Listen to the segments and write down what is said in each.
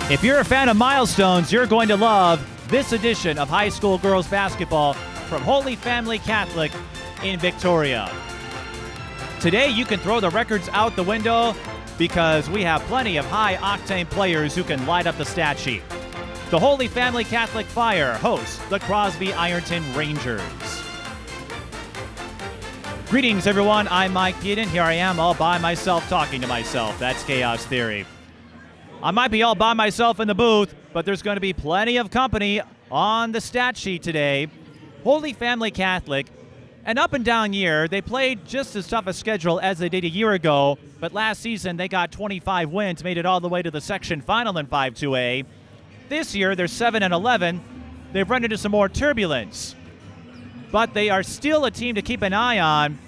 If you're a fan of milestones, you're going to love this edition of high school girls basketball from Holy Family Catholic in Victoria. Today, you can throw the records out the window because we have plenty of high-octane players who can light up the stat sheet. The Holy Family Catholic Fire hosts the Crosby-Ironton Rangers. Greetings, everyone. I'm Mike Peeden. Here I am all by myself talking to myself. That's Chaos Theory. I might be all by myself in the booth, but there's going to be plenty of company on the stat sheet today. Holy Family Catholic, an up-and-down year. They played just as tough a schedule as they did a year ago, but last season they got 25 wins, made it all the way to the section final in 5-2A. This year they're 7-11. They've run into some more turbulence, but they are still a team to keep an eye on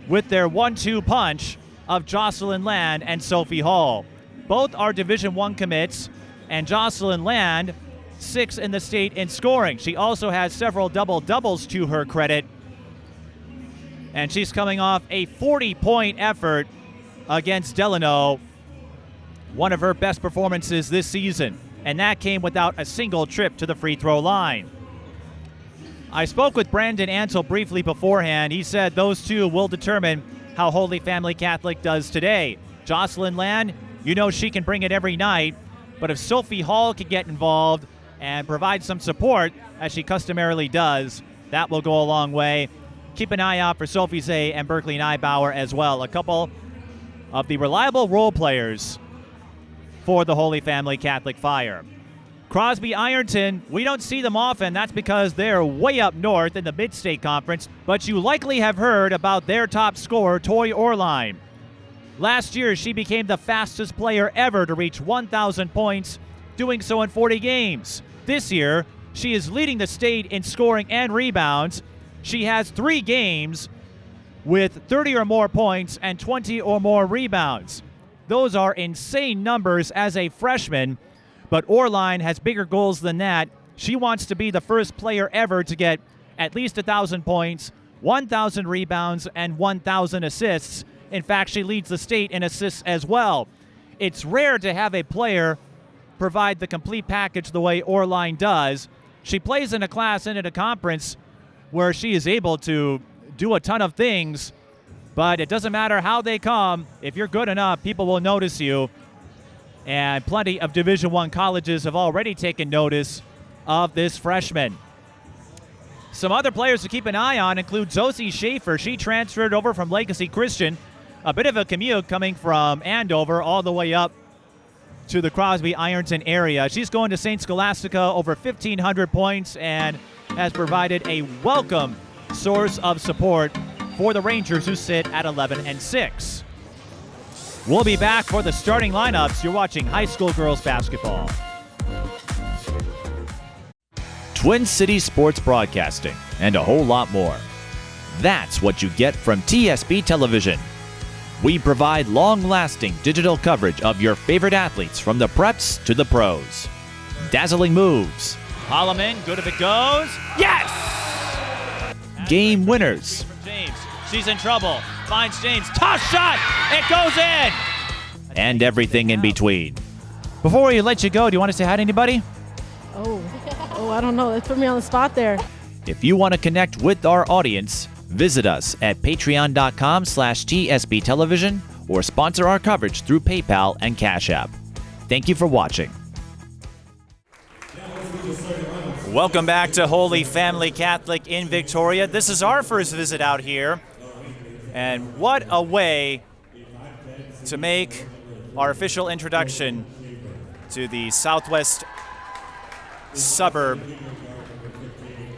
with their 1-2 punch of Jocelyn Land and Sophie Hall. Both are Division I commits, and Jocelyn Land, 6th in the state in scoring. She also has several double-doubles to her credit, and she's coming off a 40-point effort against Delano, one of her best performances this season, and that came without a single trip to the free throw line. I spoke with Brandon Ansel briefly beforehand. He said those two will determine how Holy Family Catholic does today. Jocelyn Land, you know she can bring it every night, but if Sophie Hall can get involved and provide some support, as she customarily does, that will go a long way. Keep an eye out for Sophie Zay and Berkeley Neibauer as well, a couple of the reliable role players for the Holy Family Catholic Fire. Crosby-Ironton, we don't see them often. That's because they're way up north in the Mid-State Conference, but you likely have heard about their top scorer, Tori Oehrlein. Last year, she became the fastest player ever to reach 1,000 points, doing so in 40 games. This year, she is leading the state in scoring and rebounds. She has 3 games with 30 or more points and 20 or more rebounds. Those are insane numbers as a freshman, but Oehrlein has bigger goals than that. She wants to be the first player ever to get at least 1,000 points, 1,000 rebounds, and 1,000 assists. In fact, she leads the state in assists as well. It's rare to have a player provide the complete package the way Oehrlein does. She plays in a class and in a conference where she is able to do a ton of things, but it doesn't matter how they come. If you're good enough, people will notice you. And plenty of Division I colleges have already taken notice of this freshman. Some other players to keep an eye on include Zosie Schaefer. She transferred over from Legacy Christian. A bit of a commute coming from Andover all the way up to the Crosby-Ironton area. She's going to St. Scholastica, over 1,500 points, and has provided a welcome source of support for the Rangers, who sit at 11-6. We'll be back for the starting lineups. You're watching high school girls basketball. Twin Cities Sports Broadcasting, and a whole lot more. That's what you get from TSB Television. We provide long-lasting digital coverage of your favorite athletes from the preps to the pros. Dazzling moves. Holloman, good if it goes. Yes! Game winners. James, she's in trouble. Finds James. Toss shot! It goes in! And everything in between. Before we let you go, do you want to say hi to anybody? Oh, I don't know. Let's put me on the spot there. If you want to connect with our audience, visit us at patreon.com/TSB Television or sponsor our coverage through PayPal and Cash App. Thank you for watching. Welcome back to Holy Family Catholic in Victoria. This is our first visit out here, and what a way to make our official introduction to the southwest suburb,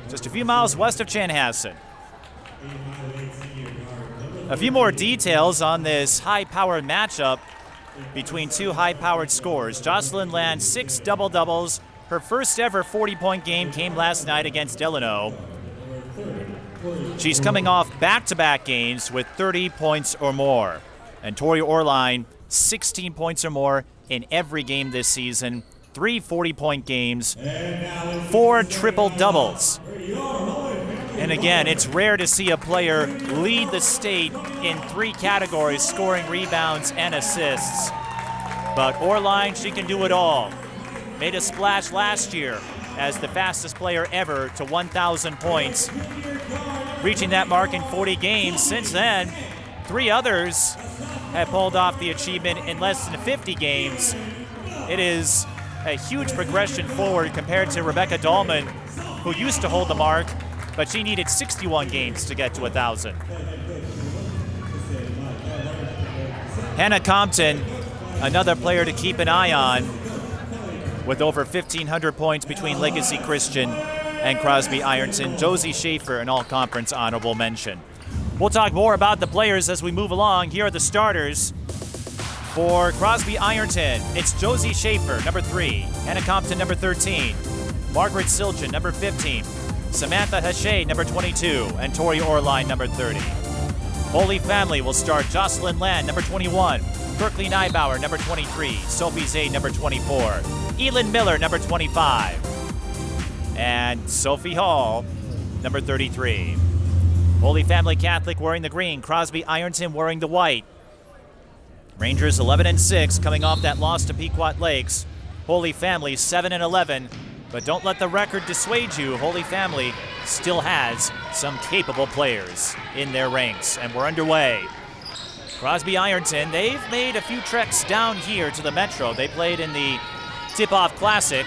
just a few miles west of Chanhassen. A few more details on this high-powered matchup between two high-powered scorers. Jocelyn Land, 6 double-doubles. Her first ever 40-point game came last night against Delano. She's coming off back-to-back games with 30 points or more. And Tori Oehrlein, 16 points or more in every game this season. 3 40-point games, 4 triple-doubles. And again, it's rare to see a player lead the state in 3 categories, scoring, rebounds, and assists. But Oehrlein, she can do it all. made a splash last year as the fastest player ever to 1,000 points, reaching that mark in 40 games. Since then, 3 others have pulled off the achievement in less than 50 games. It is a huge progression forward compared to Rebecca Dahlman, who used to hold the mark, but she needed 61 games to get to 1,000. Hannah Compton, another player to keep an eye on, with over 1,500 points between Legacy Christian and Crosby-Ironton. Josie Schaefer, an all-conference honorable mention. We'll talk more about the players as we move along. Here are the starters. For Crosby-Ironton, it's Josie Schaefer, number 3, Hannah Compton, number 13, Margaret Siljan, number 15, Samantha Hachet, number 22, and Tori Oehrlein, number 30. Holy Family will start Jocelyn Land, number 21, Berkeley Neibauer, number 23, Sophie Zay, number 24, Elin Miller, number 25, and Sophie Hall, number 33. Holy Family Catholic wearing the green, Crosby-Ironton wearing the white. Rangers 11-6, coming off that loss to Pequot Lakes. Holy Family 7-11, but don't let the record dissuade you. Holy Family still has some capable players in their ranks, and we're underway. Crosby-Ironton, they've made a few treks down here to the Metro. They played in the Tip-Off Classic.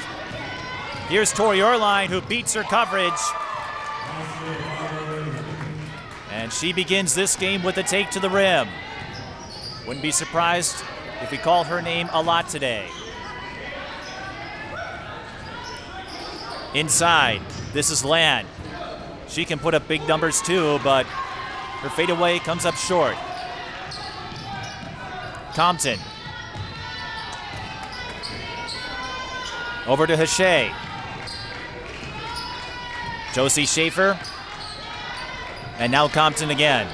Here's Tori Oehrlein, who beats her coverage. And she begins this game with a take to the rim. Wouldn't be surprised if we call her name a lot today. Inside, this is Land. She can put up big numbers too, but her fadeaway comes up short. Compton. Over to Hachet. Josie Schaefer. And now Compton again.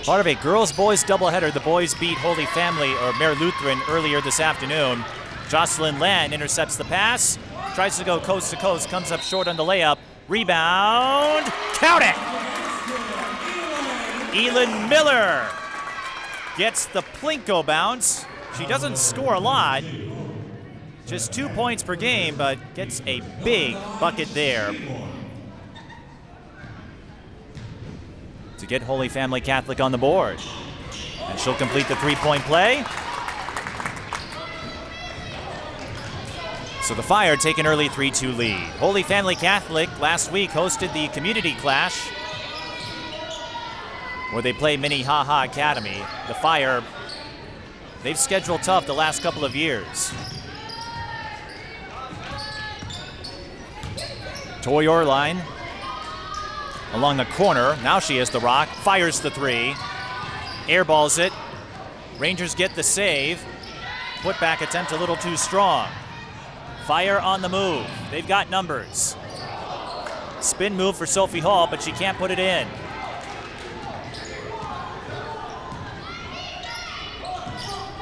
Part of a girls-boys doubleheader. The boys beat Holy Family, or Mare Lutheran, earlier this afternoon. Jocelyn Land intercepts the pass, tries to go coast to coast, comes up short on the layup. Rebound, count it! Elin Miller gets the Plinko bounce. She doesn't score a lot, just 2 points per game, but gets a big bucket there to get Holy Family Catholic on the board. And she'll complete the three-point play. So the Fire take an early 3-2 lead. Holy Family Catholic last week hosted the Community Clash, where they play Minnehaha Academy. The Fire, they've scheduled tough the last couple of years. Tori Oehrlein along the corner. Now she has the rock, fires the three, airballs it. Rangers get the save. Putback attempt a little too strong. Fire on the move. They've got numbers. Spin move for Sophie Hall, but she can't put it in.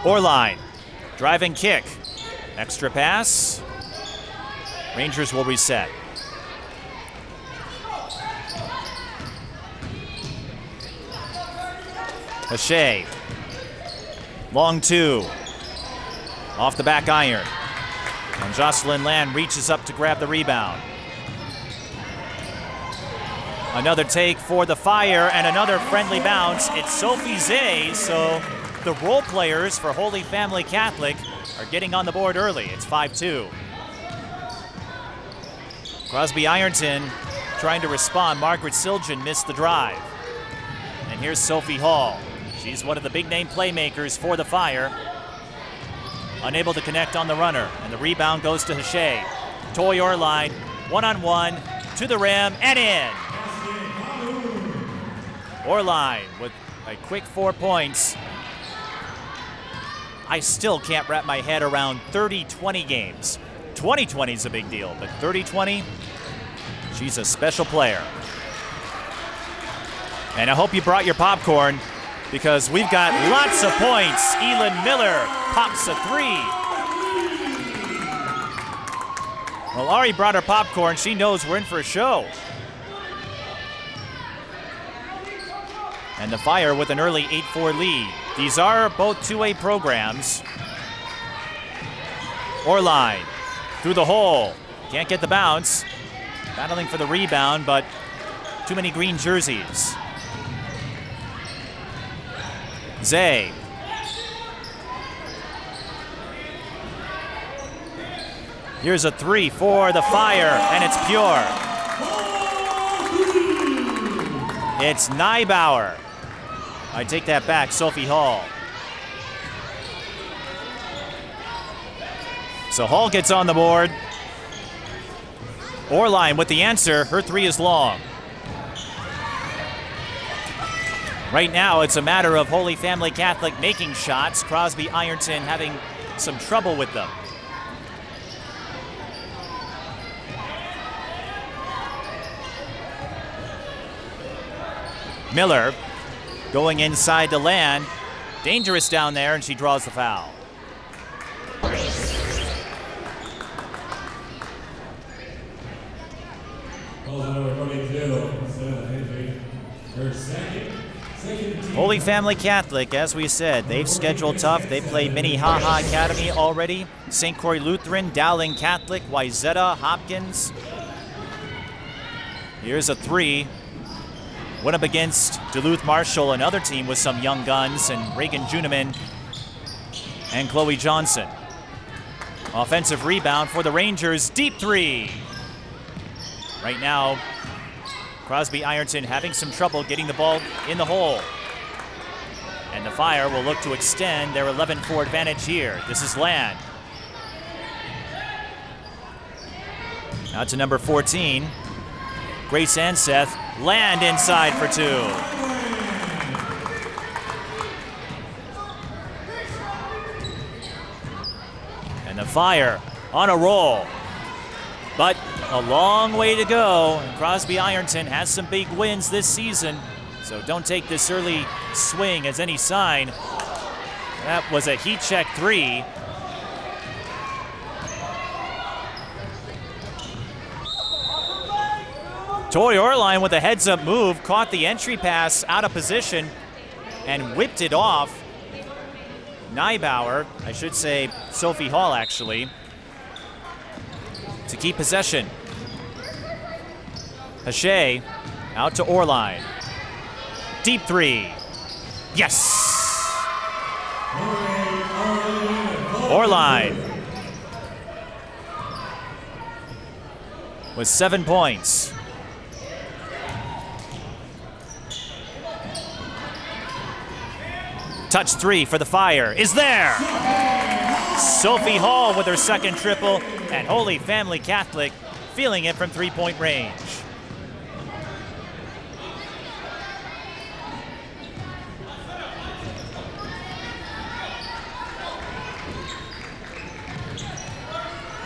Oehrlein, driving kick. Extra pass. Rangers will reset. Hachet, long two, off the back iron. And Jocelyn Land reaches up to grab the rebound. Another take for the Fire and another friendly bounce. It's Sophie Zay, so the role players for Holy Family Catholic are getting on the board early. It's 5-2. Crosby-Ironton trying to respond. Margaret Siljan missed the drive. And here's Sophie Hall. She's one of the big-name playmakers for the Fire. Unable to connect on the runner, and the rebound goes to Hachet. Tori Oehrlein, one-on-one, to the rim, and in. Oehrlein with a quick 4 points. I still can't wrap my head around 30-20 games. 20-20 is a big deal, but 30-20, she's a special player. And I hope you brought your popcorn, because we've got lots of points. Elin Miller pops a three. Well, Ari brought her popcorn. She knows we're in for a show. And the Fire with an early 8-4 lead. These are both two-way programs. Oehrlein through the hole. Can't get the bounce. Battling for the rebound, but too many green jerseys. Zay. Here's a three for the Fire, and it's pure. It's Neibauer. I take that back, Sophie Hall. So Hall gets on the board. Oehrlein with the answer. Her three is long. Right now, it's a matter of Holy Family Catholic making shots. Crosby-Ironton having some trouble with them. Miller going inside to Land. Dangerous down there, and she draws the foul. Holy Family Catholic, as we said, they've scheduled tough. They play Minnehaha Academy already, St. Croix Lutheran, Dowling Catholic, Wayzata, Hopkins. Here's a three. Went up against Duluth Marshall, another team with some young guns, and Reagan Juneman and Chloe Johnson. Offensive rebound for the Rangers, deep three. Right now, Crosby-Ironton having some trouble getting the ball in the hole. And the Fire will look to extend their 11-4 advantage here. This is Land. Out to number 14. Grace Anseth. Land inside for two. And the Fire on a roll. But a long way to go. Crosby-Ironton has some big wins this season, so don't take this early swing as any sign. That was a heat check three. Tori Oehrlein with a heads-up move, caught the entry pass out of position and whipped it off. Neibauer, I should say Sophie Hall actually, to keep possession. Hache out to Oehrlein. Deep three. Yes! Oehrlein with 7 points. Touch three for the Fire is there. Sophie Hall with her second triple, and Holy Family Catholic feeling it from three-point range.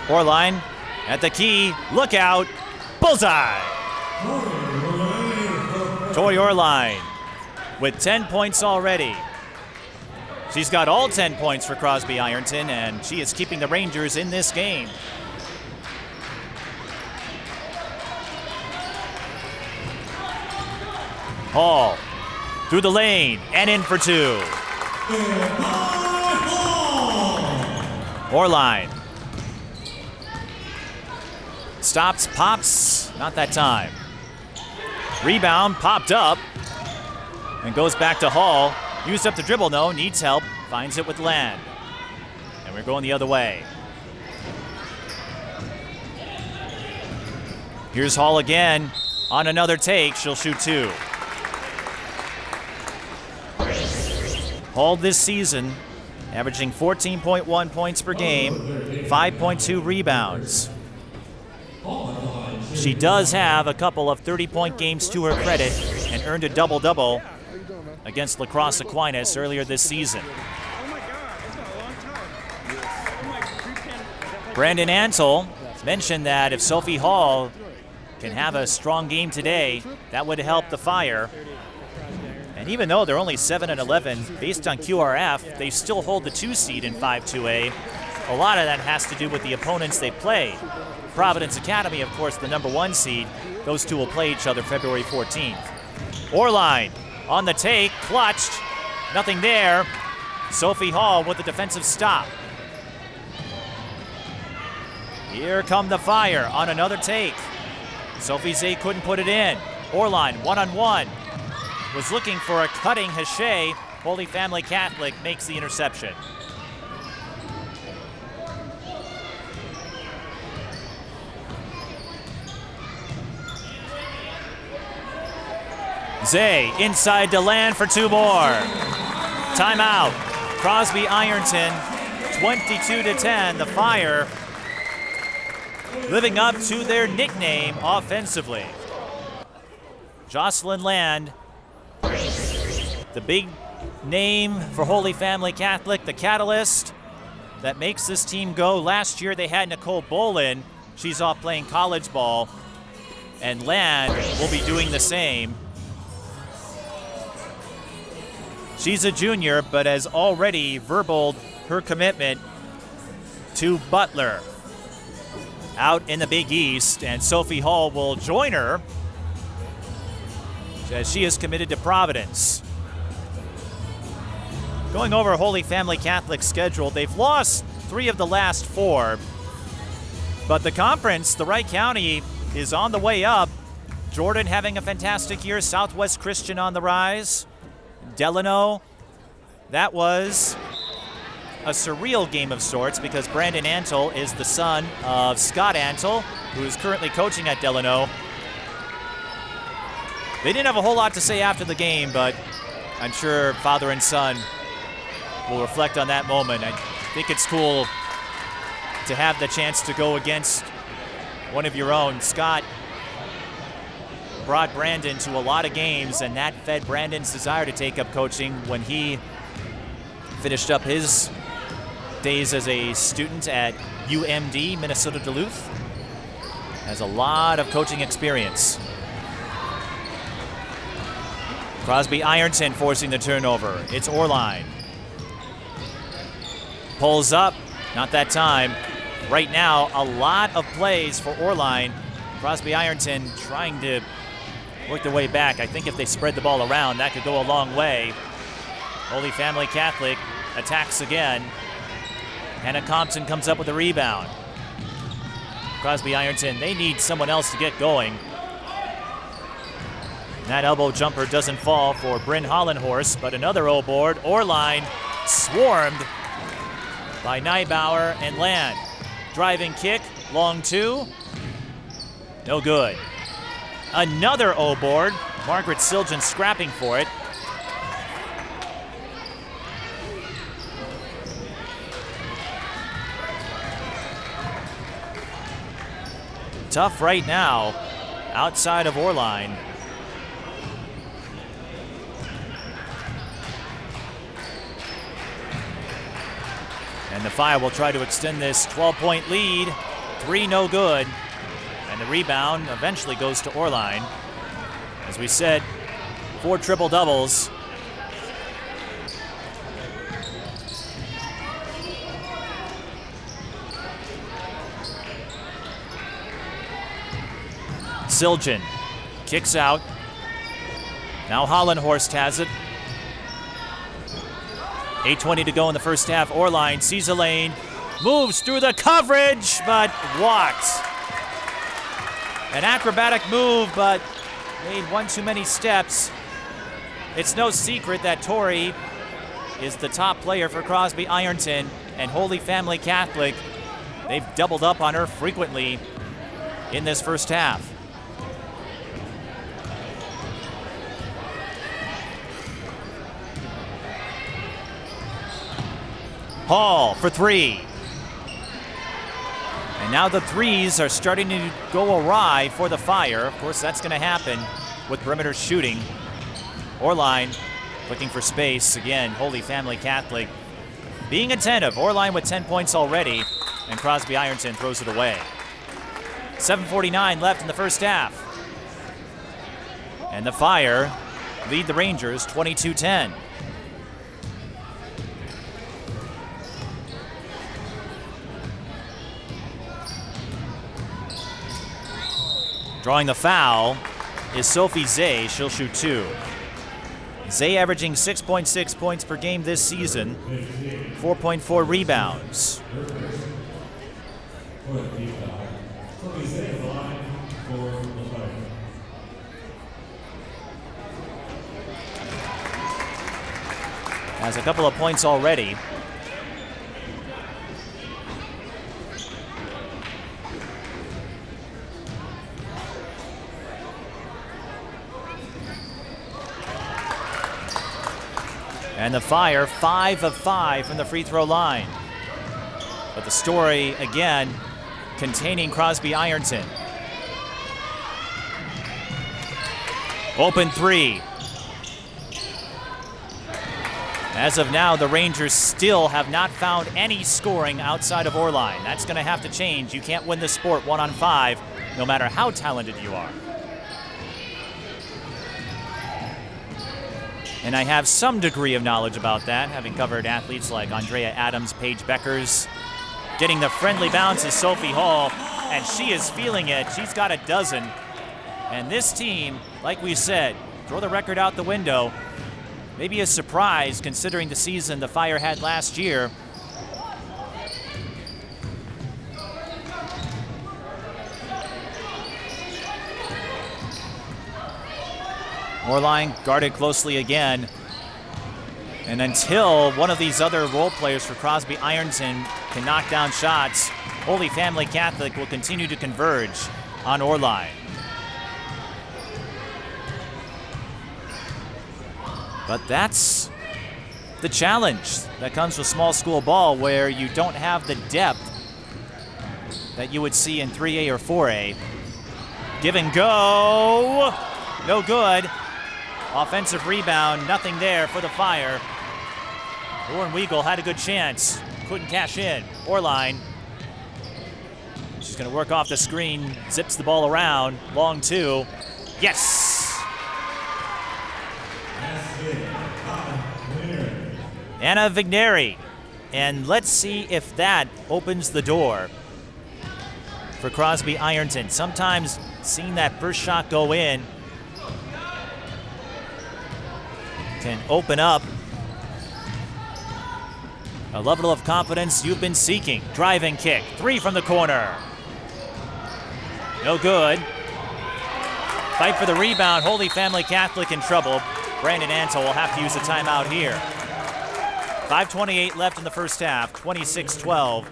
Oehrlein at the key, look out, bullseye. Tori Oehrlein with 10 points already. She's got all 10 points for Crosby-Ironton, and she is keeping the Rangers in this game. Hall through the lane and in for two. Oehrlein stops, pops, not that time. Rebound popped up and goes back to Hall. Used up the dribble, no, needs help, finds it with Land. And we're going the other way. Here's Hall again. On another take, she'll shoot two. Hall this season, averaging 14.1 points per game, 5.2 rebounds. She does have a couple of 30-point games to her credit and earned a double-double against La Crosse Aquinas earlier this season. Brandon Ansel mentioned that if Sophie Hall can have a strong game today, that would help the Fire. And even though they're only 7-11, based on QRF, they still hold the 2 seed in 5-2A. A lot of that has to do with the opponents they play. Providence Academy, of course, the number 1 seed. Those two will play each other February 14th. Oehrlein on the take, clutched, nothing there. Sophie Hall with the defensive stop. Here come the Fire on another take. Sophie Zay couldn't put it in. Oehrlein, one-on-one. Was looking for a cutting Hachet. Holy Family Catholic makes the interception. Zay inside to Land for 2 more. Timeout. Crosby-Ironton, 22-10. The Fire living up to their nickname offensively. Jocelyn Land, the big name for Holy Family Catholic, the catalyst that makes this team go. Last year they had Nicole Bolin. She's off playing college ball. And Land will be doing the same. She's a junior, but has already verbaled her commitment to Butler out in the Big East, and Sophie Hall will join her as she is committed to Providence. Going over Holy Family Catholic's schedule, they've lost 3 of the last 4, but the conference, the Wright County, is on the way up. Jordan having a fantastic year, Southwest Christian on the rise. Delano, that was a surreal game of sorts because Brandon Antle is the son of Scott Antle, who is currently coaching at Delano. They didn't have a whole lot to say after the game, but I'm sure father and son will reflect on that moment. I think it's cool to have the chance to go against one of your own. Scott brought Brandon to a lot of games, and that fed Brandon's desire to take up coaching when he finished up his days as a student at UMD, Minnesota Duluth. Has a lot of coaching experience. Crosby-Ironton forcing the turnover. It's Oehrlein. Pulls up, not that time. Right now, a lot of plays for Oehrlein. Crosby-Ironton trying to work their way back. I think if they spread the ball around, that could go a long way. Holy Family Catholic attacks again. Hannah Compton comes up with a rebound. Crosby-Ironton, they need someone else to get going. That elbow jumper doesn't fall for Bryn Hollenhorst, but another O-board. Oehrlein swarmed by Neibauer and Land. Driving kick, long 2. No good. Another O-board. Margaret Siljan scrapping for it. Tough right now outside of Oehrlein. And the Fire will try to extend this 12-point lead. 3 no good. And the rebound eventually goes to Oehrlein. As we said, 4 triple doubles. Siljan kicks out. Now Hollenhorst has it. 8:20 to go in the first half. Oehrlein sees a lane, moves through the coverage, but walked. An acrobatic move, but made one too many steps. It's no secret that Tori is the top player for Crosby-Ironton, and Holy Family Catholic, they've doubled up on her frequently in this first half. Hall for 3. And now the threes are starting to go awry for the Fire. Of course, that's going to happen with perimeter shooting. Oehrlein looking for space. Again, Holy Family Catholic being attentive. Oehrlein with 10 points already, and Crosby-Ironton throws it away. 7:49 left in the first half. And the Fire lead the Rangers 22-10. Drawing the foul is Sophie Zay. She'll shoot 2. Zay averaging 6.6 points per game this season, 4.4 rebounds. Has a couple of points already. And the Fire, 5 of 5 from the free throw line. But the story, again, containing Crosby-Ironton. Open three. As of now, the Rangers still have not found any scoring outside of Oehrlein. That's going to have to change. You can't win this sport 1-on-5, no matter how talented you are. And I have some degree of knowledge about that, having covered athletes like Andrea Adams, Paige Beckers. Getting the friendly bounce is Sophie Hall, and she is feeling it. She's got a dozen. And this team, like we said, throw the record out the window. Maybe a surprise considering the season the Fire had last year. Oehrlein guarded closely again. And until one of these other role players for Crosby-Ironton can knock down shots, Holy Family Catholic will continue to converge on Oehrlein. But that's the challenge that comes with small school ball, where you don't have the depth that you would see in 3A or 4A. Give and go. No good. Offensive rebound, nothing there for the Fire. Lauren Weigel had a good chance, couldn't cash in. Oehrlein, she's going to work off the screen, zips the ball around. Long two. Yes! Anna Vigneri. And let's see if that opens the door for Crosby-Ironton. Sometimes seeing that first shot go in can open up a level of confidence you've been seeking. Driving kick, 3 from the corner. No good. Fight for the rebound. Holy Family Catholic in trouble. Brandon Antle will have to use a timeout here. 5:28 left in the first half. 26-12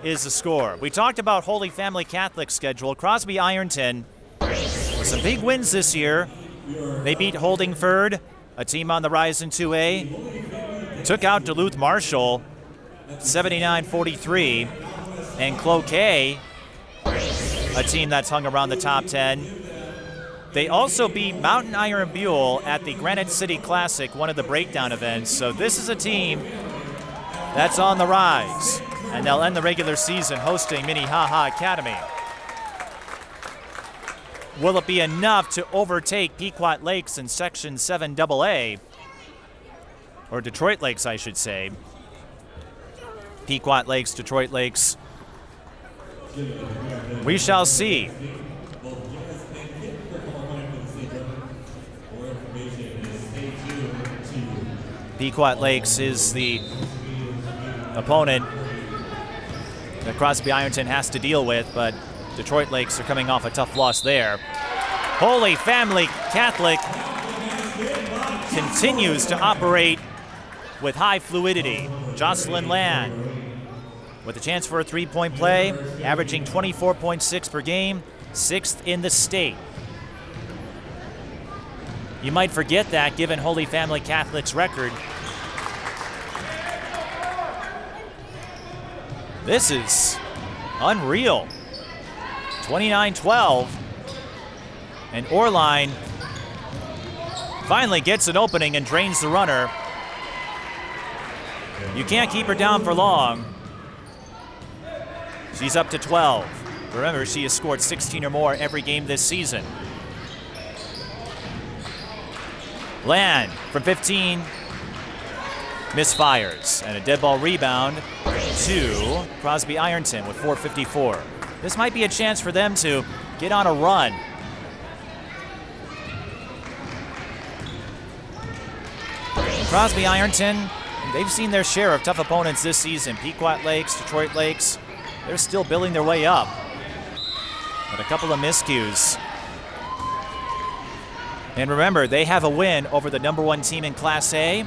is the score. We talked about Holy Family Catholic's schedule. Crosby-Ironton with some big wins this year. They beat Holdingford, a team on the rise in 2A. Took out Duluth Marshall 79-43. And Cloquet, a team that's hung around the top 10. They also beat Mountain Iron Buell at the Granite City Classic, one of the breakdown events. So this is a team that's on the rise. And they'll end the regular season hosting Minnehaha Academy. Will it be enough to overtake Pequot Lakes in Section 7AA? Or Detroit Lakes, I should say. Pequot Lakes, Detroit Lakes. We shall see. Pequot Lakes is the opponent that Crosby-Ironton has to deal with, but Detroit Lakes are coming off a tough loss there. Holy Family Catholic continues to operate with high fluidity. Jocelyn Land with a chance for a three-point play, averaging 24.6 per game, 6th in the state. You might forget that given Holy Family Catholic's record. This is unreal. 29-12. And Oehrlein finally gets an opening and drains the runner. You can't keep her down for long. She's up to 12. Remember, she has scored 16 or more every game this season. Land from 15 misfires, and a dead ball rebound to Crosby-Ironton with 4:54. This might be a chance for them to get on a run. Crosby-Ironton, they've seen their share of tough opponents this season. Pequot Lakes, Detroit Lakes, they're still building their way up. But a couple of miscues. And remember, they have a win over the #1 team in Class A.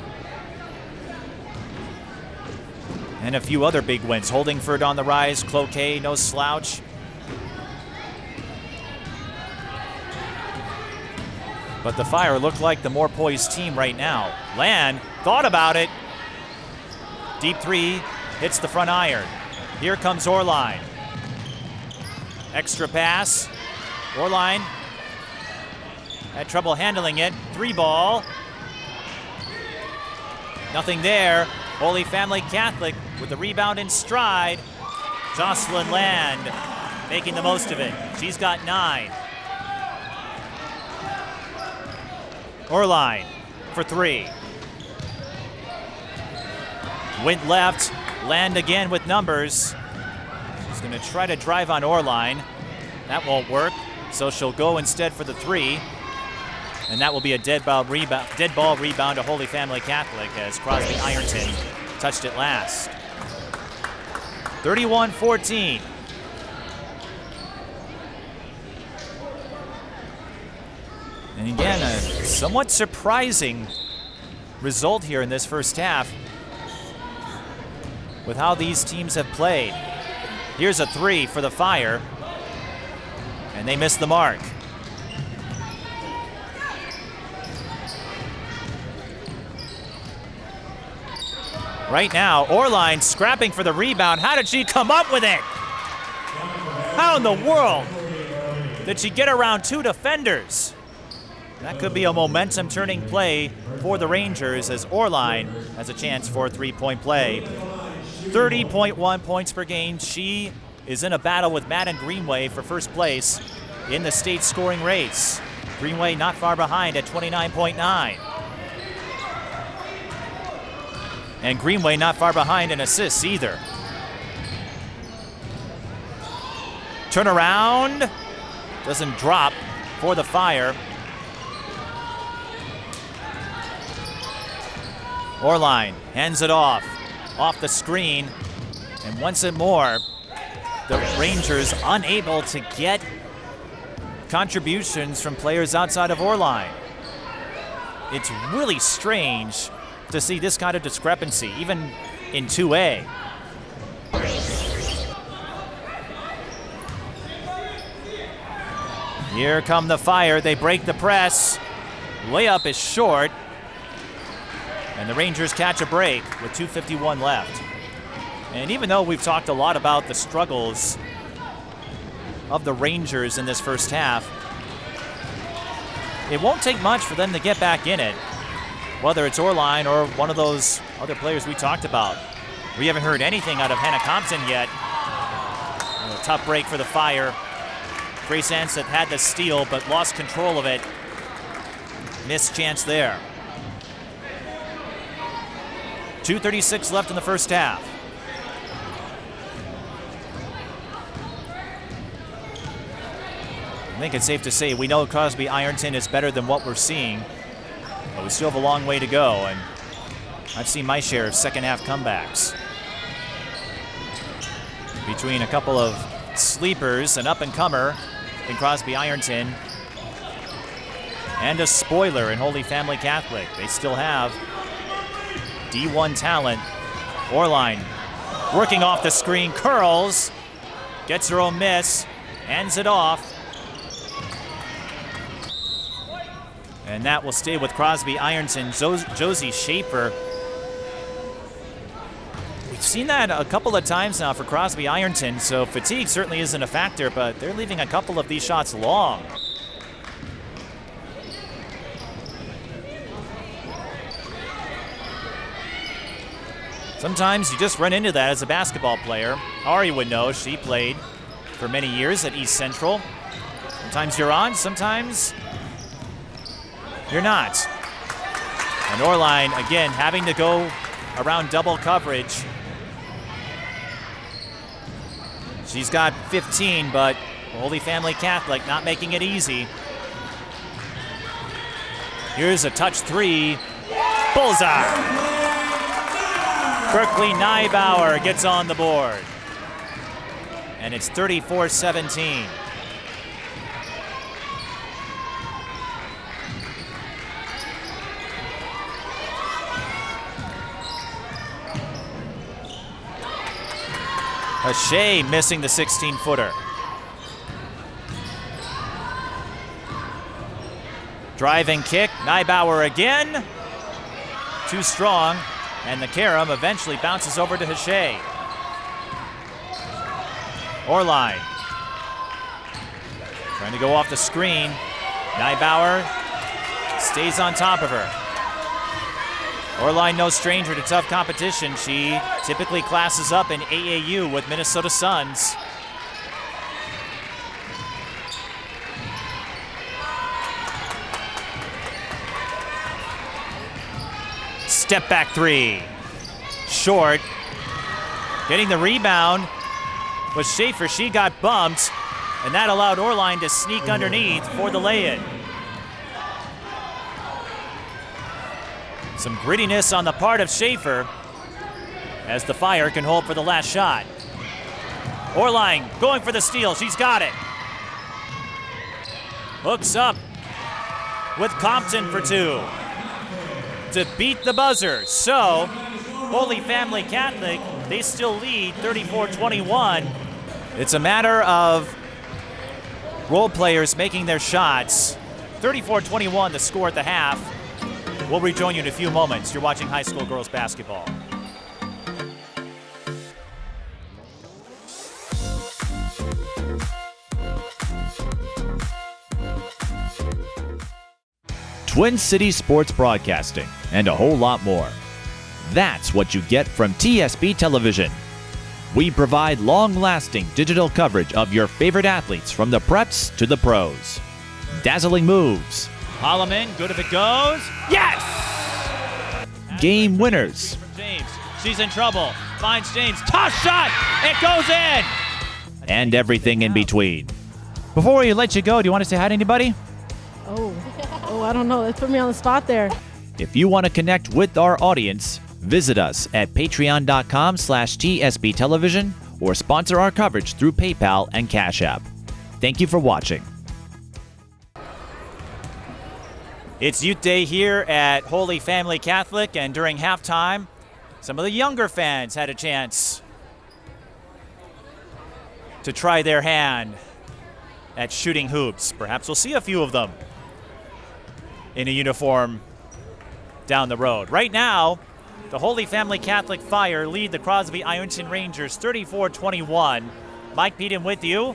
And a few other big wins. Holdingford on the rise, Cloquet, no slouch. But the Fire look like the more poised team right now. Land thought about it. Deep three, hits the front iron. Here comes Oehrlein. Extra pass. Oehrlein had trouble handling it. 3-ball. Nothing there. Holy Family Catholic with the rebound in stride. Jocelyn Land making the most of it. She's got 9. Oehrlein for 3. Went left. Land again with numbers. She's going to try to drive on Oehrlein. That won't work, so she'll go instead for the 3. And that will be a dead ball rebound to Holy Family Catholic as Crosby-Ironton touched it last. 31-14. And again, a somewhat surprising result here in this first half with how these teams have played. Here's a 3 for the Fire, and they missed the mark. Right now, Oehrlein scrapping for the rebound. How did she come up with it? How in the world did she get around 2 defenders? That could be a momentum-turning play for the Rangers as Oehrlein has a chance for a 3-point play. 30.1 points per game. She is in a battle with Madden Greenway for first place in the state scoring race. Greenway not far behind at 29.9. And Greenway not far behind in assists either. Turnaround. Doesn't drop for the Fire. Oehrlein hands it off the screen. And once more, the Rangers unable to get contributions from players outside of Oehrlein. It's really strange to see this kind of discrepancy, even in 2A. Here come the Fire. They break the press. Layup is short. And the Rangers catch a break with 2:51 left. And even though we've talked a lot about the struggles of the Rangers in this first half, it won't take much for them to get back in it, whether it's Oehrlein or one of those other players we talked about. We haven't heard anything out of Hannah Compton yet. And a tough break for the Fire. Grace Anseth had the steal, but lost control of it. Missed chance there. 2:36 left in the first half. I think it's safe to say we know Crosby-Ironton is better than what we're seeing, but we still have a long way to go, and I've seen my share of second half comebacks. Between a couple of sleepers, an up-and-comer in Crosby-Ironton, and a spoiler in Holy Family Catholic. They still have D1 talent. Oehrlein working off the screen, curls, gets her own miss, hands it off. And that will stay with Crosby-Ironton. Josie Schaefer. We've seen that a couple of times now for Crosby-Ironton, so fatigue certainly isn't a factor, but they're leaving a couple of these shots long. Sometimes you just run into that as a basketball player. Ari would know. She played for many years at East Central. Sometimes you're on, sometimes you're not. And Oehrlein, again, having to go around double coverage. She's got 15, but Holy Family Catholic not making it easy. Here's a touch 3. Bullseye. Berkeley Neibauer gets on the board. And it's 34-17. Hachey missing the 16-footer. Driving kick, Neibauer again. Too strong, and the carom eventually bounces over to Hachey. Oehrlein trying to go off the screen. Neibauer stays on top of her. Oehrlein no stranger to tough competition. She typically classes up in AAU with Minnesota Suns. Step back three. Short. Getting the rebound was Schaefer. She got bumped, and that allowed Oehrlein to sneak underneath for the lay-in. Some grittiness on the part of Schaefer as the Fire can hold for the last shot. Oehrlein going for the steal. She's got it. Hooks up with Compton for two to beat the buzzer. So, Holy Family Catholic, they still lead 34-21. It's a matter of role players making their shots. 34-21 the score at the half. We'll rejoin you in a few moments. You're watching high school girls basketball. Twin Cities Sports Broadcasting, and a whole lot more. That's what you get from TSB Television. We provide long-lasting digital coverage of your favorite athletes from the preps to the pros. Dazzling moves. Holloman, good if it goes. Yes! Game winners. From James. She's in trouble. Finds James. Toss shot! It goes in! And everything in between. Before we let you go, do you want to say hi to anybody? Oh, I don't know. Let's put me on the spot there. If you want to connect with our audience, visit us at patreon.com/TSB Television or sponsor our coverage through PayPal and Cash App. Thank you for watching. It's Youth Day here at Holy Family Catholic, and during halftime, some of the younger fans had a chance to try their hand at shooting hoops. Perhaps we'll see a few of them in a uniform down the road. Right now, the Holy Family Catholic Fire lead the Crosby-Ironton Rangers 34-21. Mike Peden with you.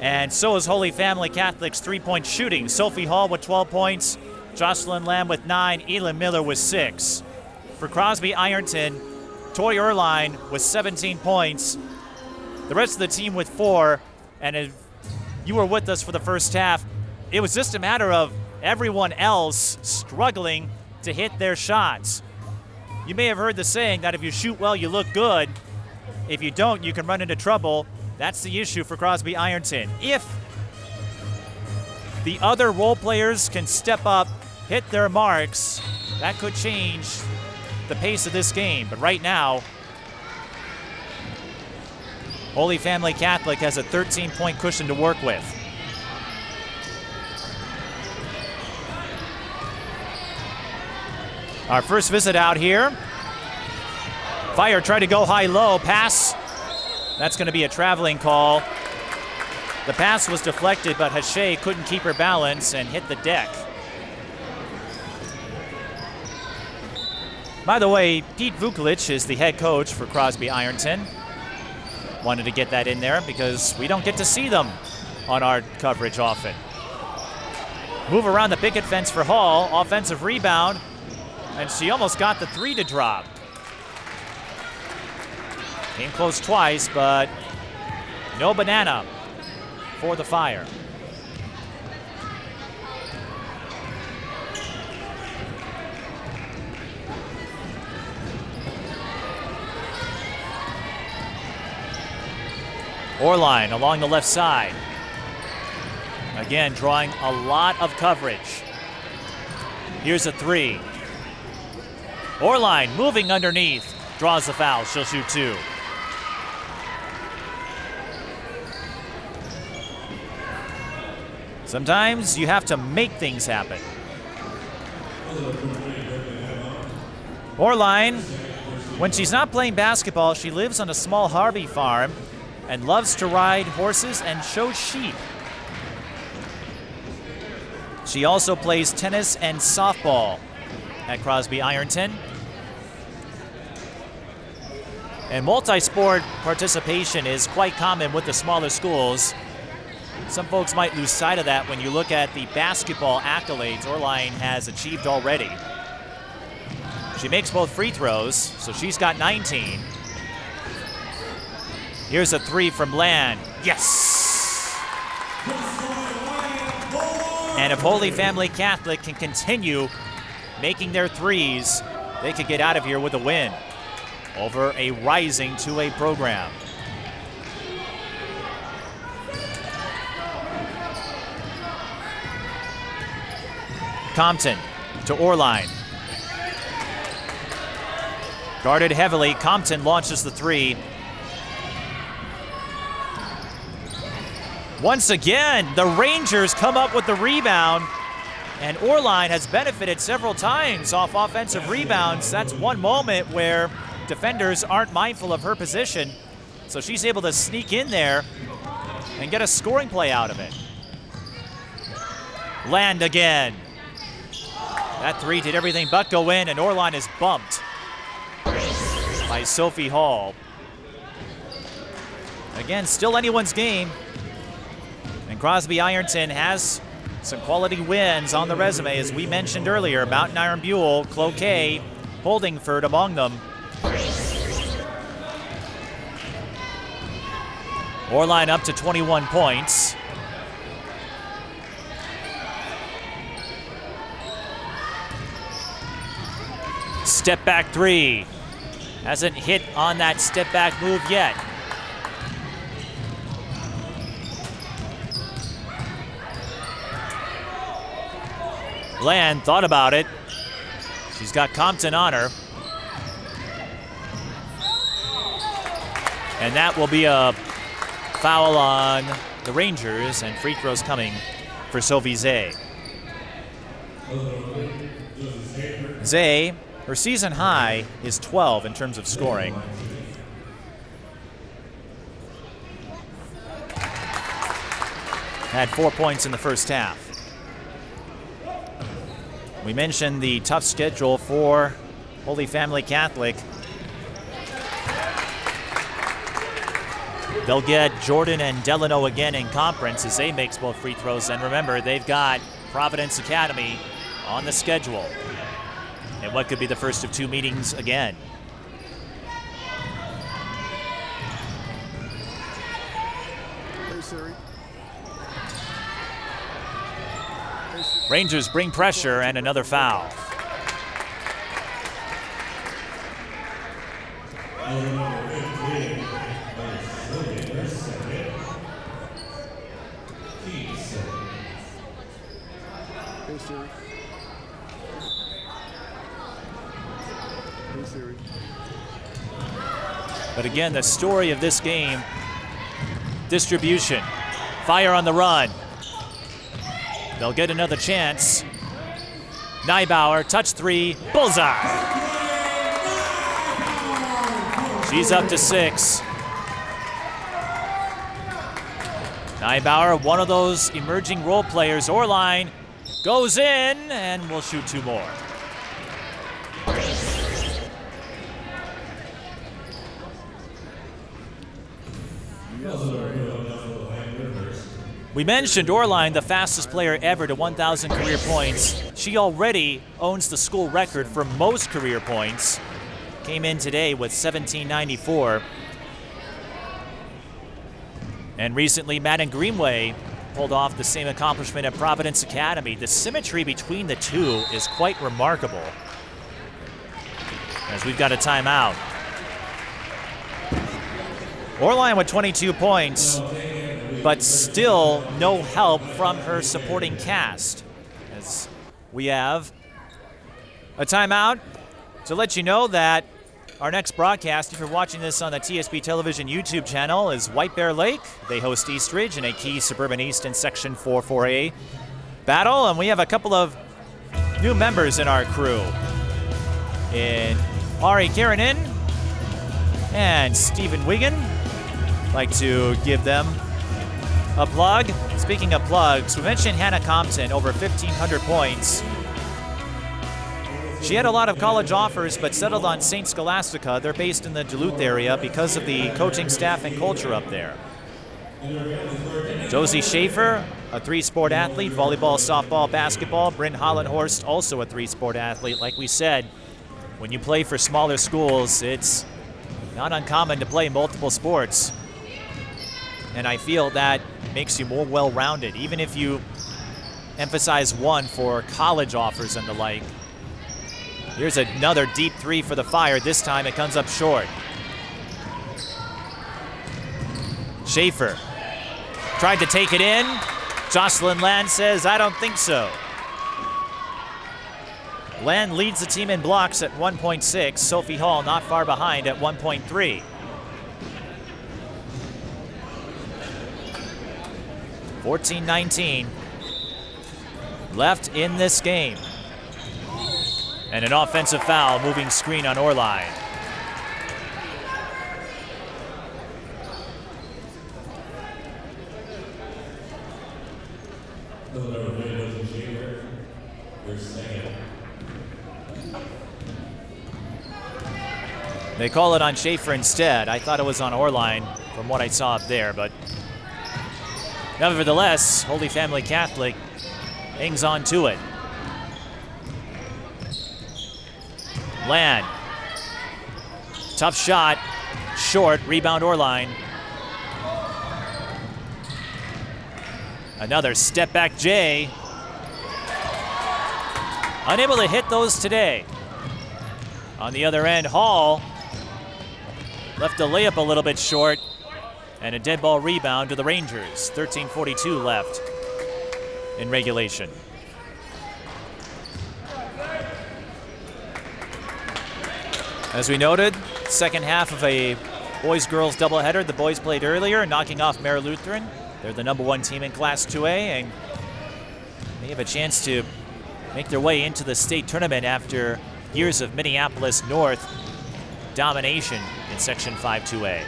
And so is Holy Family Catholic's three-point shooting. Sophie Hall with 12 points, Jocelyn Land with 9, Elin Miller with 6. For Crosby-Ironton, Tori Oehrlein with 17 points, the rest of the team with 4. And if you were with us for the first half, it was just a matter of everyone else struggling to hit their shots. You may have heard the saying that if you shoot well, you look good. If you don't, you can run into trouble. That's the issue for Crosby-Ironton. If the other role players can step up, hit their marks, that could change the pace of this game. But right now, Holy Family Catholic has a 13-point cushion to work with. Our first visit out here. Fire tried to go high-low. Pass. That's going to be a traveling call. The pass was deflected, but Hachey couldn't keep her balance and hit the deck. By the way, Pete Vukolich is the head coach for Crosby-Ironton. Wanted to get that in there because we don't get to see them on our coverage often. Move around the picket fence for Hall. Offensive rebound. And she almost got the three to drop. Came close twice, but no banana for the Fire. Oehrlein along the left side. Again, drawing a lot of coverage. Here's a three. Oehrlein moving underneath, draws the foul. She'll shoot 2. Sometimes you have to make things happen. Oehrlein, when she's not playing basketball, she lives on a small Harvey farm and loves to ride horses and show sheep. She also plays tennis and softball at Crosby-Ironton. And multi-sport participation is quite common with the smaller schools. Some folks might lose sight of that when you look at the basketball accolades Oehrlein has achieved already. She makes both free throws, so she's got 19. Here's a 3 from Land. Yes! And if Holy Family Catholic can continue making their threes, they could get out of here with a win over a rising 2A program. Compton to Oehrlein. Guarded heavily, Compton launches the 3. Once again, the Rangers come up with the rebound, and Oehrlein has benefited several times off offensive rebounds. That's one moment where defenders aren't mindful of her position, so she's able to sneak in there and get a scoring play out of it. Land again. That 3 did everything but go in, and Oehrlein is bumped by Sophie Hall. Again, still anyone's game. And Crosby-Ironton has some quality wins on the resume, as we mentioned earlier. Mountain Iron Buell, Cloquet, Holdingford among them. Oehrlein up to 21 points. Step back 3. Hasn't hit on that step back move yet. Land thought about it. She's got Compton on her. And that will be a foul on the Rangers, and free throws coming for Sophie Zay. Zay, her season high is 12 in terms of scoring. Had 4 points in the first half. We mentioned the tough schedule for Holy Family Catholic. They'll get Jordan and Delano again in conference as Zay makes both free throws. And remember, they've got Providence Academy on the schedule. And what could be the first of 2 meetings again. Hey, Siri. Rangers bring pressure and another foul. Hey, Siri. Hey, Siri. But again, the story of this game, distribution, fire on the run. They'll get another chance. Neibauer, touch 3, bullseye. She's up to 6. Neibauer, one of those emerging role players. Oehrlein goes in and will shoot 2 more. We mentioned Oehrlein, the fastest player ever to 1,000 career points. She already owns the school record for most career points. Came in today with 1794. And recently, Madden Greenway pulled off the same accomplishment at Providence Academy. The symmetry between the two is quite remarkable. As we've got a timeout. Oehrlein with 22 points, but still no help from her supporting cast. As we have a timeout To let you know that our next broadcast, if you're watching this on the TSP Television YouTube channel, is White Bear Lake. They host Eastridge in a key Suburban East and Section 4-4A battle, and we have a couple of new members in our crew. In Ari Karanin and Stephen Wigan. I'd like to give them a plug. Speaking of plugs, we mentioned Hannah Compton, over 1,500 points. She had a lot of college offers, but settled on St. Scholastica. They're based in the Duluth area because of the coaching staff and culture up there. Josie Schaefer, a three-sport athlete, volleyball, softball, basketball. Bryn Hollenhorst, also a three-sport athlete. Like we said, when you play for smaller schools, it's not uncommon to play multiple sports. And I feel that makes you more well-rounded, even if you emphasize one for college offers and the like. Here's another deep three for the Fire. This time it comes up short. Schaefer tried to take it in. Jocelyn Land says, I don't think so. Land leads the team in blocks at 1.6. Sophie Hall not far behind at 1.3. 14-19 left in this game. And an offensive foul, moving screen on Oehrlein. They call it on Schaefer instead. I thought it was on Oehrlein from what I saw up there, but nevertheless, Holy Family Catholic hangs on to it. Land. Tough shot. Short. Rebound Oehrlein. Another step back J. Unable to hit those today. On the other end, Hall left the layup a little bit short. And a dead ball rebound to the Rangers. 13:42 left in regulation. As we noted, second half of a boys-girls doubleheader. The boys played earlier, knocking off Mare Lutheran. They're the #1 team in Class 2A, and they have a chance to make their way into the state tournament after years of Minneapolis North domination in Section 5-2A.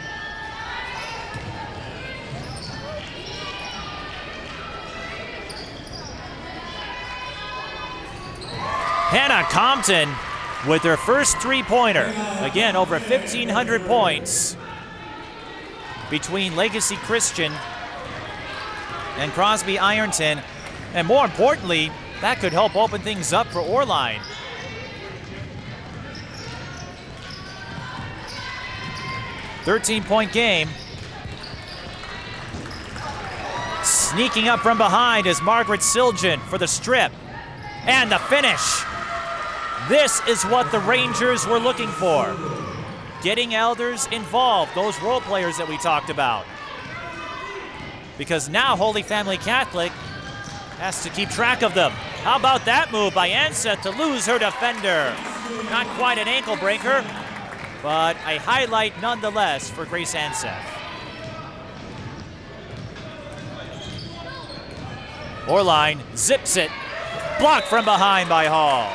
Hannah Compton with her first three-pointer. Again, over 1,500 points between Legacy Christian and Crosby-Ironton. And more importantly, that could help open things up for Oehrlein. "13-point game. Sneaking up from behind is Margaret Siljan for the strip. And the finish. This is what the Rangers were looking for. Getting elders involved, those role players that we talked about. Because now Holy Family Catholic has to keep track of them. How about that move by Anseth to lose her defender? Not quite an ankle breaker, but a highlight nonetheless for Grace Anseth. Oehrlein zips it. Blocked from behind by Hall.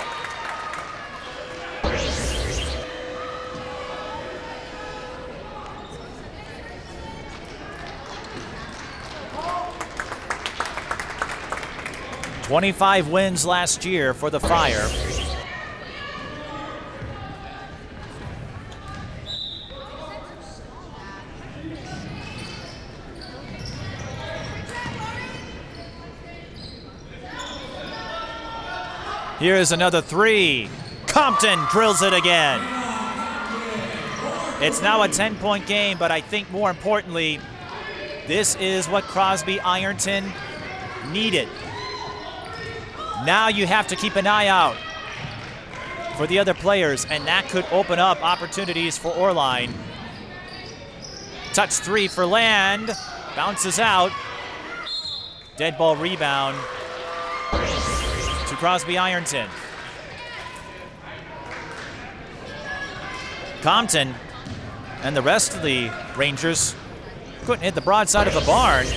"25 wins last year for the Fire. Here's another three. Compton drills it again. It's now a 10-point game, but I think more importantly, this is what Crosby-Ironton needed. Now you have to keep an eye out for the other players, and that could open up opportunities for Oehrlein. Touch three for Land. Bounces out. Dead ball rebound to Crosby-Ironton. Compton and the rest of the Rangers couldn't hit the broadside of the barn.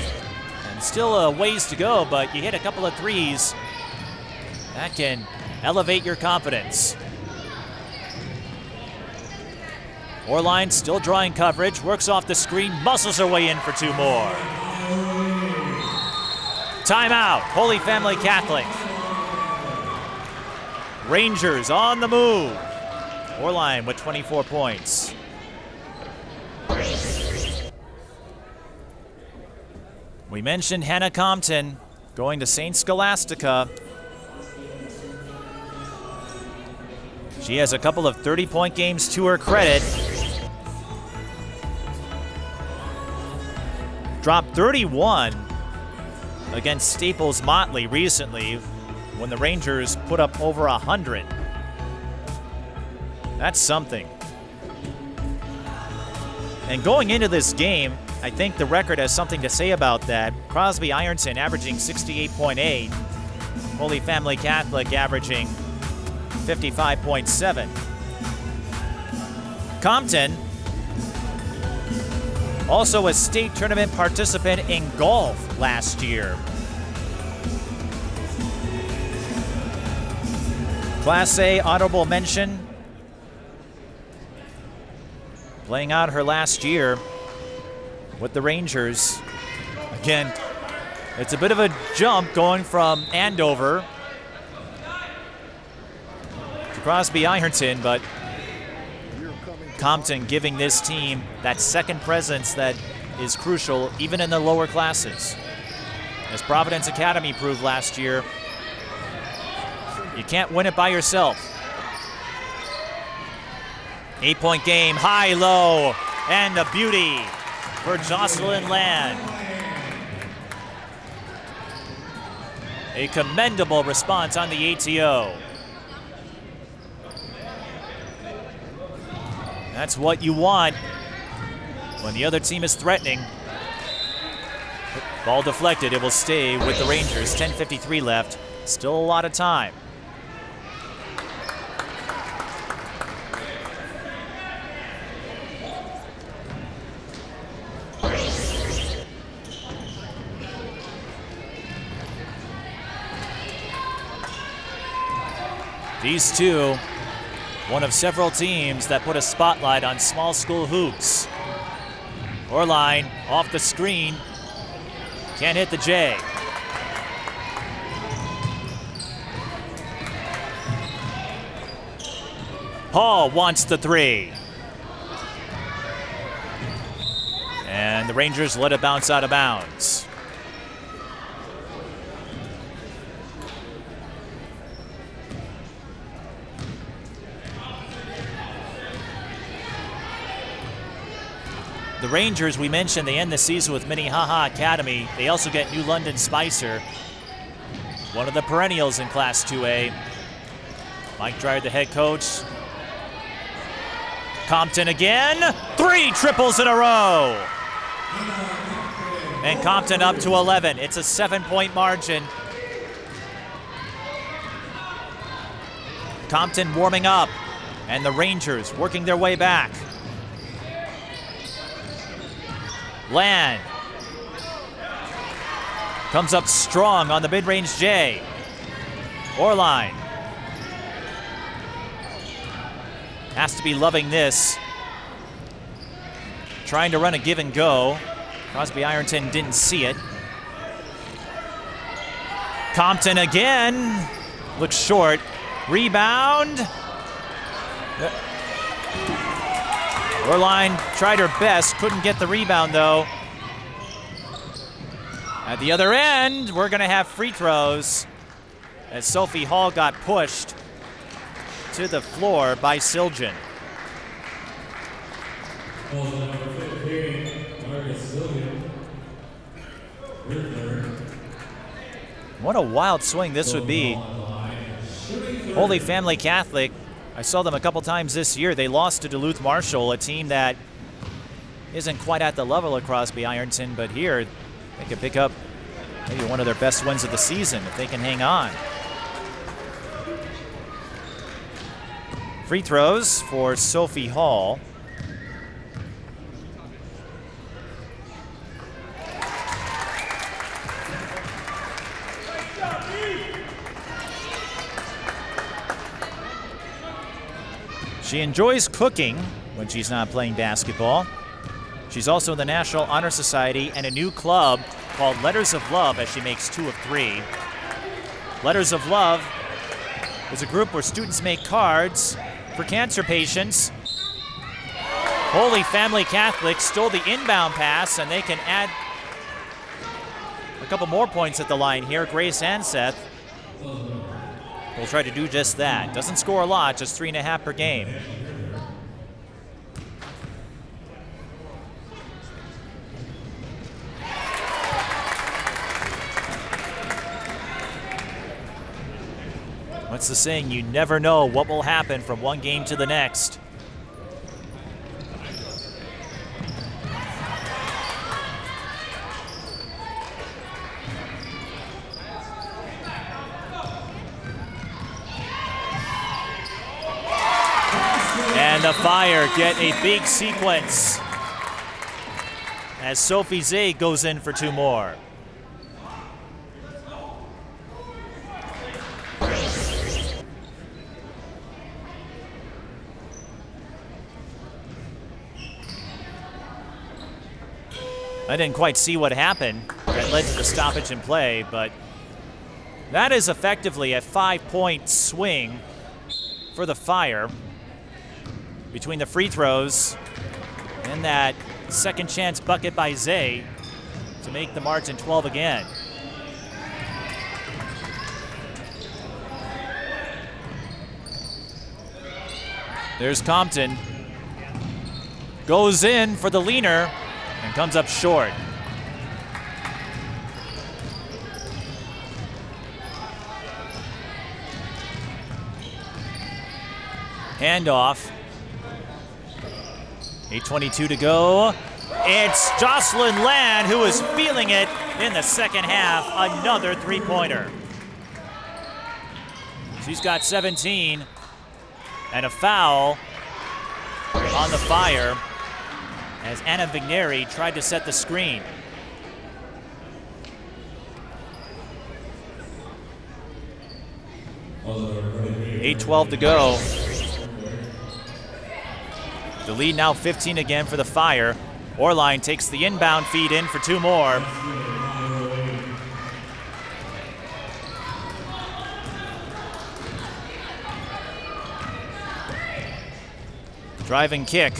And still a ways to go, but you hit a couple of threes. That can elevate your confidence. Oehrlein still drawing coverage, works off the screen, muscles her way in for 2 more. Timeout, Holy Family Catholic. Rangers on the move. Oehrlein with 24 points. We mentioned Hannah Compton going to St. Scholastica. She has a couple of 30-point games to her credit. Dropped 31 against Staples Motley recently when the Rangers put up over 100. That's something. And going into this game, I think the record has something to say about that. Crosby-Ironton averaging 68.8. Holy Family Catholic averaging 55.7. Compton, also a state tournament participant in golf last year. Class A honorable mention. Playing out her last year with the Rangers. Again, it's a bit of a jump going from Andover to Crosby-Ironton, but Compton giving this team that second presence that is crucial even in the lower classes. As Providence Academy proved last year, you can't win it by yourself. 8-point game, high, low, and a beauty for Jocelyn Land. A commendable response on the ATO. That's what you want when the other team is threatening. Ball deflected, it will stay with the Rangers. 10:53 left, still a lot of time. These two, one of several teams that put a spotlight on small school hoops. Oehrlein off the screen, can't hit the J. Hall wants the 3. And the Rangers let it bounce out of bounds. The Rangers, we mentioned, they end the season with Minnehaha Academy. They also get New London Spicer, one of the perennials in Class 2A. Mike Dreyer, the head coach. Compton again. 3 triples in a row. And Compton up to 11. It's a 7-point margin. Compton warming up, and the Rangers working their way back. Land comes up strong on the mid-range J. Oehrlein has to be loving this. Trying to run a give and go. Crosby-Ironton didn't see it. Compton again. Looks short. Rebound. Oehrlein tried her best, couldn't get the rebound though. At the other end, we're gonna have free throws as Sophie Hall got pushed to the floor by Siljan. What a wild swing this would be. Holy Family Catholic, I saw them a couple times this year. They lost to Duluth Marshall, a team that isn't quite at the level of Crosby-Ironton, but here they could pick up maybe one of their best wins of the season if they can hang on. Free throws for Sophie Hall. She enjoys cooking when she's not playing basketball. She's also in the National Honor Society and a new club called Letters of Love as she makes 2 of 3. Letters of Love is a group where students make cards for cancer patients. Holy Family Catholic stole the inbound pass, and they can add a couple more points at the line here. Grace Anseth will try to do just that. Doesn't score a lot, just 3.5 per game. What's the saying? You never know what will happen from one game to the next. And the Fire get a big sequence as Sophie Zay goes in for 2 more. I didn't quite see what happened that led to the stoppage in play, but that is effectively a 5-point swing for the Fire between the free throws and that second chance bucket by Zay to make the margin 12 again. There's Compton. Goes in for the leaner and comes up short. Handoff. 8:22 to go. It's Jocelyn Land who is feeling it in the second half. Another three-pointer. She's got 17 and a foul on the Fire as Anna Vigneri tried to set the screen. $8:12 to go. The lead now 15 again for the Fire. Oehrlein takes the inbound feed in for 2 more. Driving kick.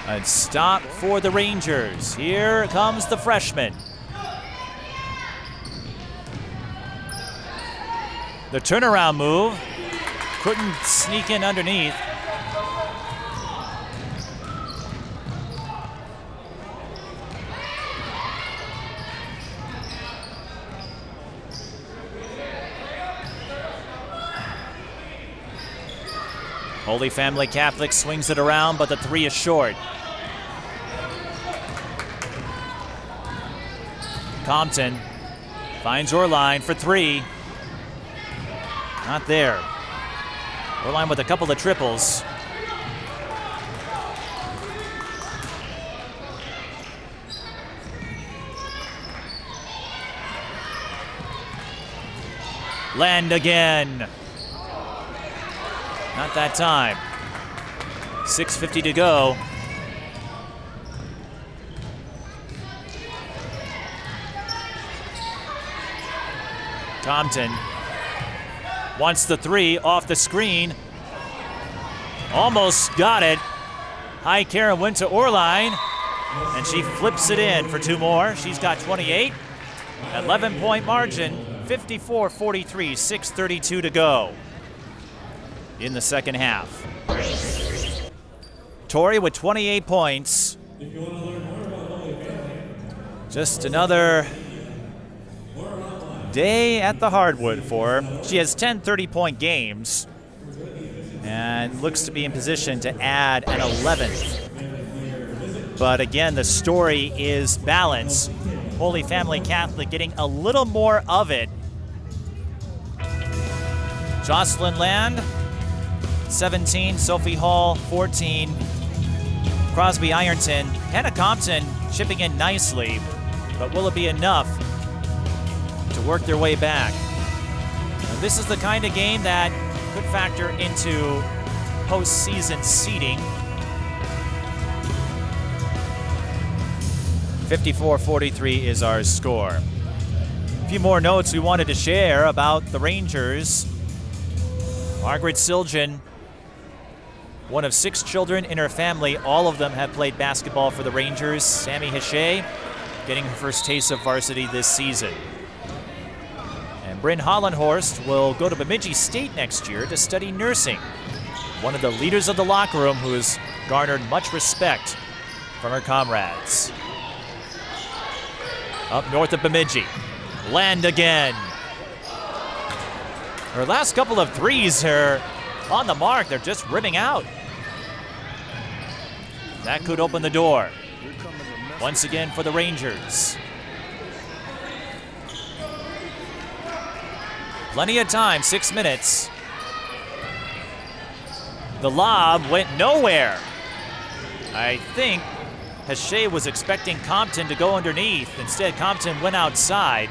A stop for the Rangers. Here comes the freshman. The turnaround move. Couldn't sneak in underneath. Holy Family Catholic swings it around, but the 3 is short. Compton finds Oehrlein for 3. Not there. Oehrlein with a couple of triples. Land again. Not that time. 6:50 to go. Compton wants the 3 off the screen. Almost got it. High Karen went to Oehrlein, and she flips it in for 2 more. She's got 28. 11-point margin, 54-43, 6:32 to go in the second half. Tori with 28 points. Just another day at the hardwood for her. She has 10 30-point games and looks to be in position to add an 11th. But again, the story is balance. Holy Family Catholic getting a little more of it. Jocelyn Land, 17. Sophie Hall, 14. Crosby-Ironton. Hannah Compton chipping in nicely, but will it be enough to work their way back? Now, this is the kind of game that could factor into postseason seeding. 54-43 is our score. A few more notes we wanted to share about the Rangers. Margaret Siljan, one of 6 children in her family. All of them have played basketball for the Rangers. Sammy Hachey getting her first taste of varsity this season. And Bryn Hollenhorst will go to Bemidji State next year to study nursing. One of the leaders of the locker room who has garnered much respect from her comrades. Up north of Bemidji, Land again. Her last couple of threes are on the mark. They're just rimming out. That could open the door once again for the Rangers. Plenty of time, 6 minutes. The lob went nowhere. I think Hachey was expecting Compton to go underneath. Instead, Compton went outside.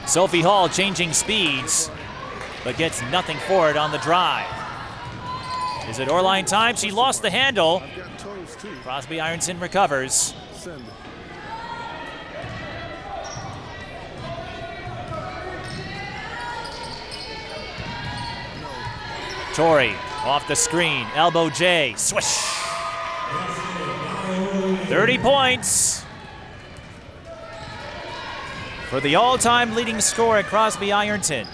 Sophie Hall changing speeds, but gets nothing for it on the drive. Is it Oehrlein time? She lost the handle. Crosby-Ironton recovers. Tori off the screen, elbow J, swish. 30 points for the all-time leading scorer at Crosby-Ironton.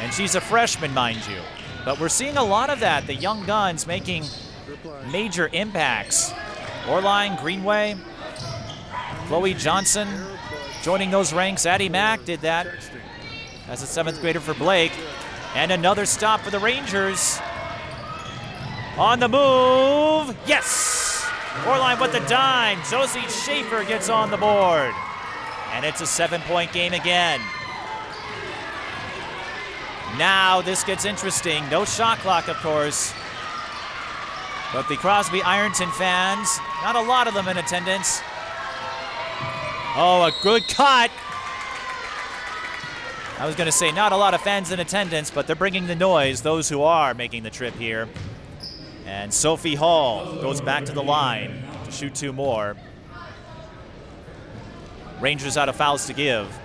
And she's a freshman, mind you. But we're seeing a lot of that, the young guns making major impacts. Oehrlein, Greenway, Chloe Johnson joining those ranks. Addie Mack did that as a 7th grader for Blake. And another stop for the Rangers. On the move, yes! Oehrlein with the dime. Josie Schaefer gets on the board. And it's a 7-point game again. Now this gets interesting. No shot clock, of course. But the Crosby-Ironton fans, not a lot of them in attendance. Oh, a good cut. I was going to say not a lot of fans in attendance, but they're bringing the noise, those who are making the trip here. And Sophie Hall goes back to the line to shoot 2 more. Rangers out of fouls to give.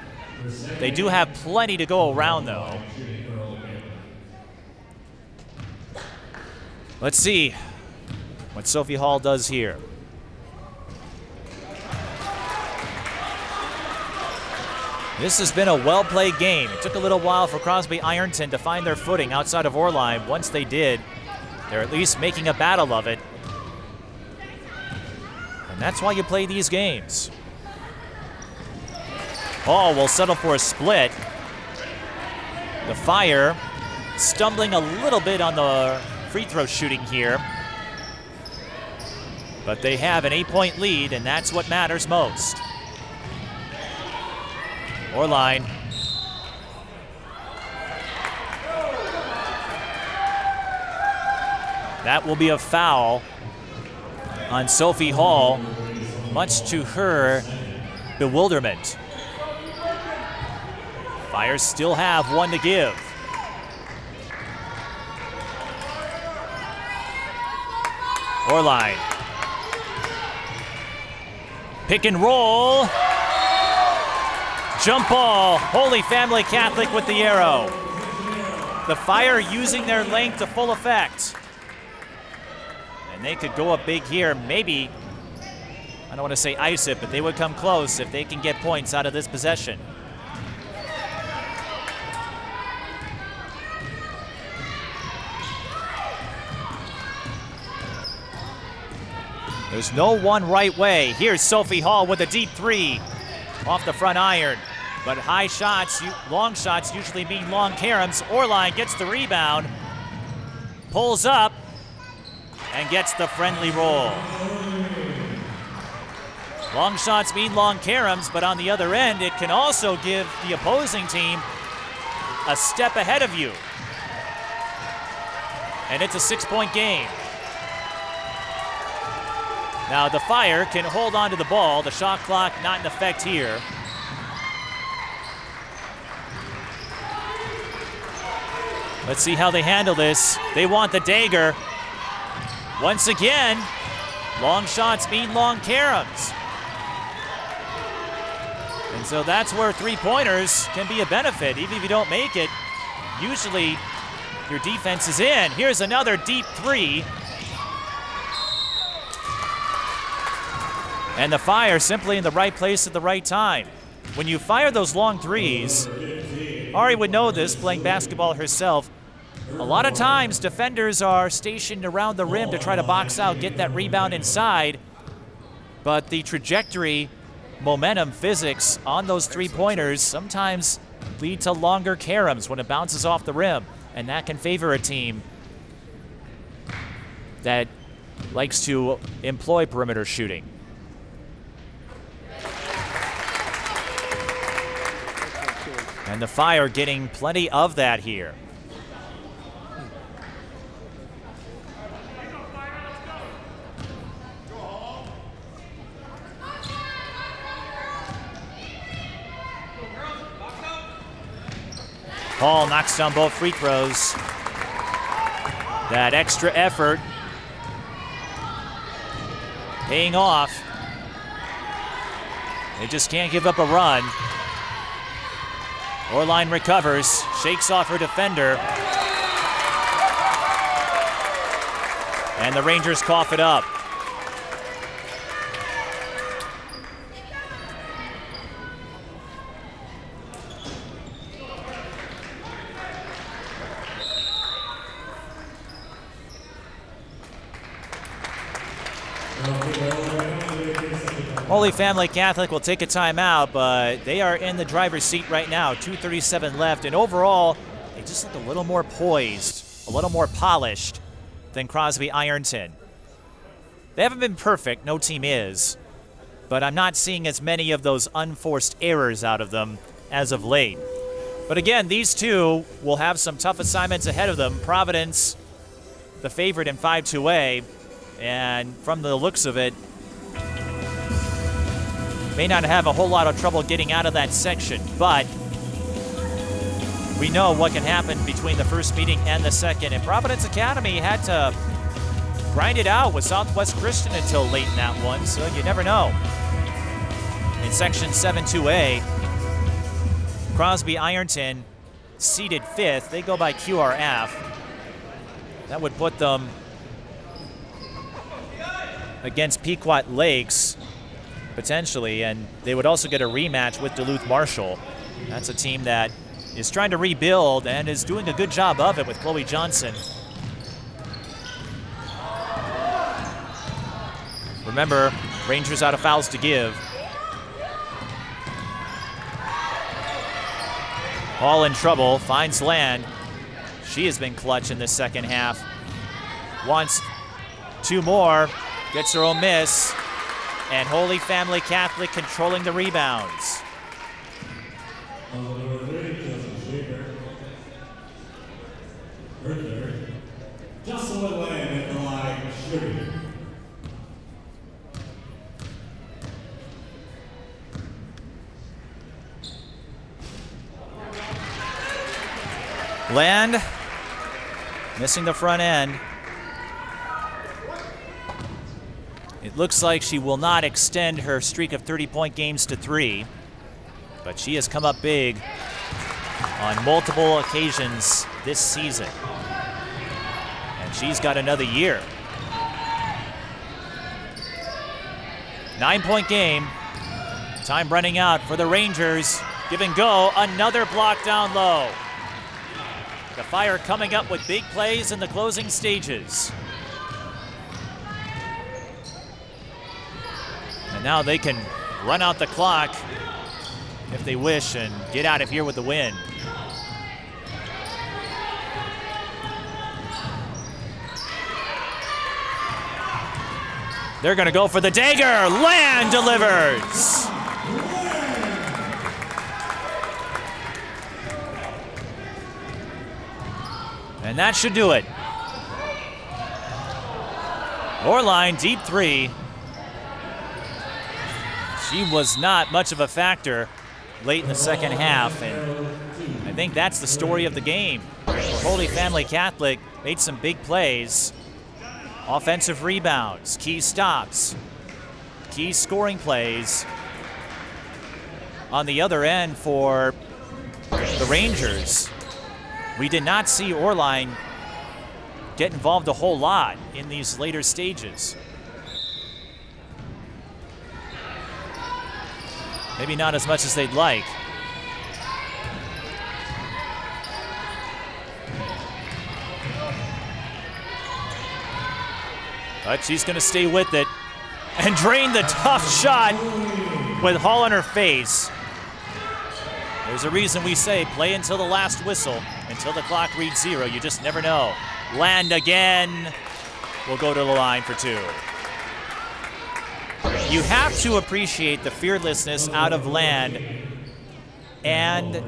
They do have plenty to go around, though. Let's see what Sophie Hall does here. This has been a well-played game. It took a little while for Crosby-Ironton to find their footing outside of Oehrlein. Once they did, they're at least making a battle of it. And that's why you play these games. Hall will settle for a split. The Fire stumbling a little bit on the free throw shooting here. But they have an 8-point lead, and that's what matters most. Oehrlein. That will be a foul on Sophie Hall, much to her bewilderment. Fire still have 1 to give. Oehrlein. Pick and roll. Jump ball. Holy Family Catholic with the arrow. The Fire using their length to full effect. And they could go up big here. Maybe, I don't want to say ice it, but they would come close if they can get points out of this possession. There's no one right way. Here's Sophie Hall with a deep 3 off the front iron. But high shots, long shots usually mean long caroms. Oehrlein gets the rebound, pulls up, and gets the friendly roll. Long shots mean long caroms, but on the other end, it can also give the opposing team a step ahead of you. And it's a 6-point game. Now the Fire can hold on to the ball. The shot clock not in effect here. Let's see how they handle this. They want the dagger. Once again, long shots mean long caroms. And so that's where three-pointers can be a benefit. Even if you don't make it, usually your defense is in. Here's another deep three. And the Fire simply in the right place at the right time. When you fire those long threes, Ari would know this, playing basketball herself, a lot of times defenders are stationed around the rim to try to box out, get that rebound inside, but the trajectory, momentum, physics on those three-pointers sometimes lead to longer caroms when it bounces off the rim, and that can favor a team that likes to employ perimeter shooting. And the Fire getting plenty of that here. Hall knocks down both free throws. That extra effort paying off. They just can't give up a run. Oehrlein recovers, shakes off her defender. And the Rangers cough it up. Holy Family Catholic will take a timeout, but they are in the driver's seat right now. 2:37 left, and overall, they just look a little more poised, a little more polished than Crosby-Ironton. They haven't been perfect, no team is, but I'm not seeing as many of those unforced errors out of them as of late. But again, these two will have some tough assignments ahead of them. Providence, the favorite in 5-2A, and from the looks of it, may not have a whole lot of trouble getting out of that section, but we know what can happen between the first meeting and the second, and Providence Academy had to grind it out with Southwest Christian until late in that one, so you never know. In section 7-2A, Crosby-Ironton seeded 5th. They go by QRF. That would put them against Pequot Lakes, potentially, and they would also get a rematch with Duluth Marshall. That's a team that is trying to rebuild and is doing a good job of it with Chloe Johnson. Remember, Rangers out of fouls to give. Hall in trouble, finds Land. She has been clutch in this second half. Wants 2 more, gets her own miss. And Holy Family Catholic controlling the rebounds. Jocelyn Land at the line, shooting. Land missing the front end. It looks like she will not extend her streak of 30-point games to 3, but she has come up big on multiple occasions this season. And she's got another year. 9-point game. Time running out for the Rangers. Give and go, another block down low. The Fire coming up with big plays in the closing stages. And now they can run out the clock if they wish and get out of here with the win. They're going to go for the dagger. Land delivers. And that should do it. Oehrlein, deep three. She was not much of a factor late in the second half, and I think that's the story of the game. Holy Family Catholic made some big plays. Offensive rebounds, key stops, key scoring plays. On the other end for the Rangers, we did not see Oehrlein get involved a whole lot in these later stages. Maybe not as much as they'd like. But she's going to stay with it and drain the tough shot with Hall on her face. There's a reason we say play until the last whistle, until the clock reads 0. You just never know. Land again. We'll go to the line for 2. You have to appreciate the fearlessness out of Land and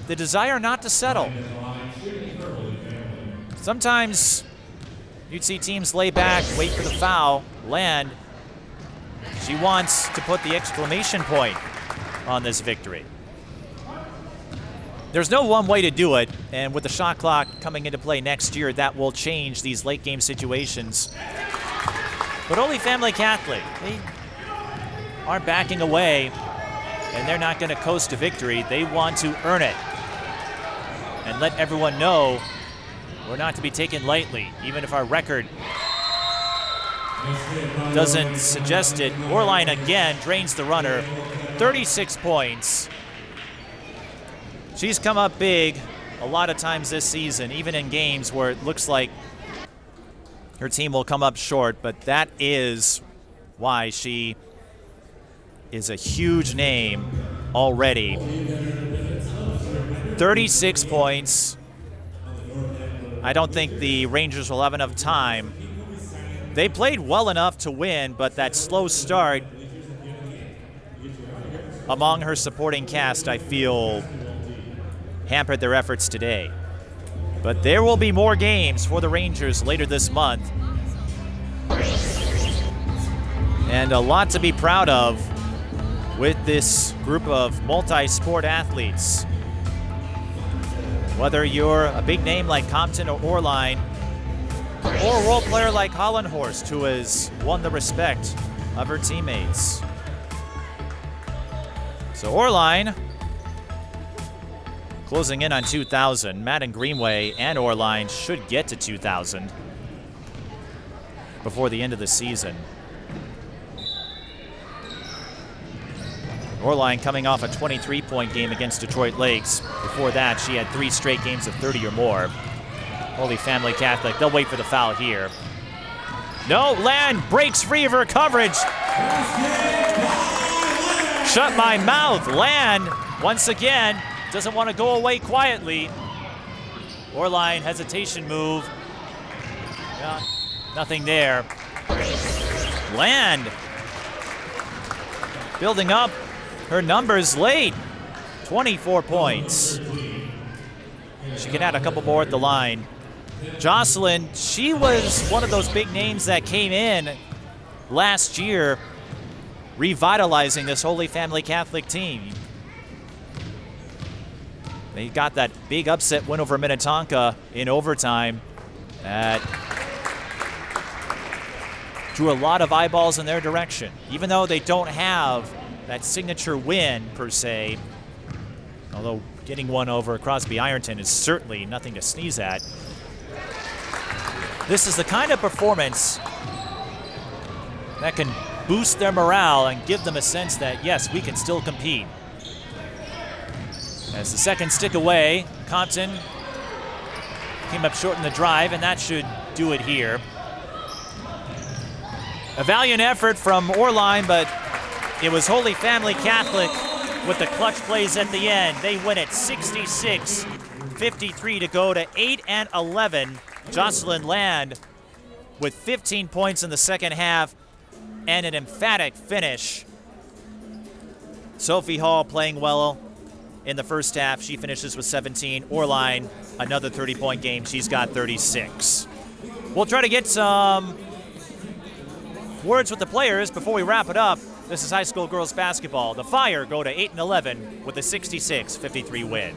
the desire not to settle. Sometimes you'd see teams lay back, wait for the foul. Land, she wants to put the exclamation point on this victory. There's no one way to do it, and with the shot clock coming into play next year, that will change these late game situations. But Holy Family Catholic, they aren't backing away, and they're not going to coast to victory. They want to earn it and let everyone know we're not to be taken lightly, even if our record doesn't suggest it. Oehrlein again drains the runner, 36 points. She's come up big a lot of times this season, even in games where it looks like her team will come up short, but that is why she is a huge name already. 36 points. I don't think the Rangers will have enough time. They played well enough to win, but that slow start among her supporting cast, I feel, hampered their efforts today. But there will be more games for the Rangers later this month. And a lot to be proud of with this group of multi-sport athletes. Whether you're a big name like Compton or Oehrlein, or a role player like Hollenhorst, who has won the respect of her teammates. So Oehrlein closing in on 2,000. Madden Greenway and Oehrlein should get to 2,000 before the end of the season. Oehrlein coming off a 23-point game against Detroit Lakes. Before that, she had 3 straight games of 30 or more. Holy Family Catholic, they'll wait for the foul here. No, Land breaks free of her coverage. Shut my mouth. Land, once again, doesn't want to go away quietly. Oehrlein, hesitation move. Yeah, nothing there. Land building up her numbers late. 24 points. She can add a couple more at the line. Jocelyn, she was one of those big names that came in last year, revitalizing this Holy Family Catholic team. They got that big upset win over Minnetonka in overtime that drew a lot of eyeballs in their direction. Even though they don't have that signature win per se, although getting one over Crosby-Ironton is certainly nothing to sneeze at. This is the kind of performance that can boost their morale and give them a sense that, yes, we can still compete. As the seconds tick away, Compton came up short in the drive, and that should do it here. A valiant effort from Oehrlein, but it was Holy Family Catholic with the clutch plays at the end. They win it 66-53 to go to 8-11. Jocelyn Land with 15 points in the second half and an emphatic finish. Sophie Hall playing well in the first half. She finishes with 17. Oehrlein, another 30-point game. She's got 36. We'll try to get some words with the players before we wrap it up. This is high school girls basketball. The Fire go to 8-11 with a 66-53 win.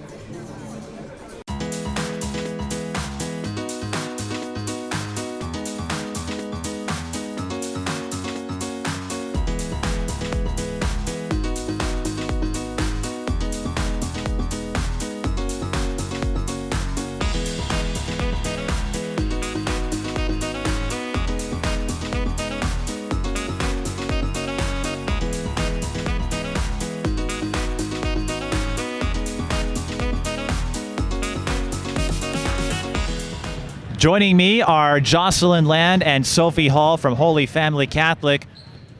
Joining me are Jocelyn Land and Sophie Hall from Holy Family Catholic,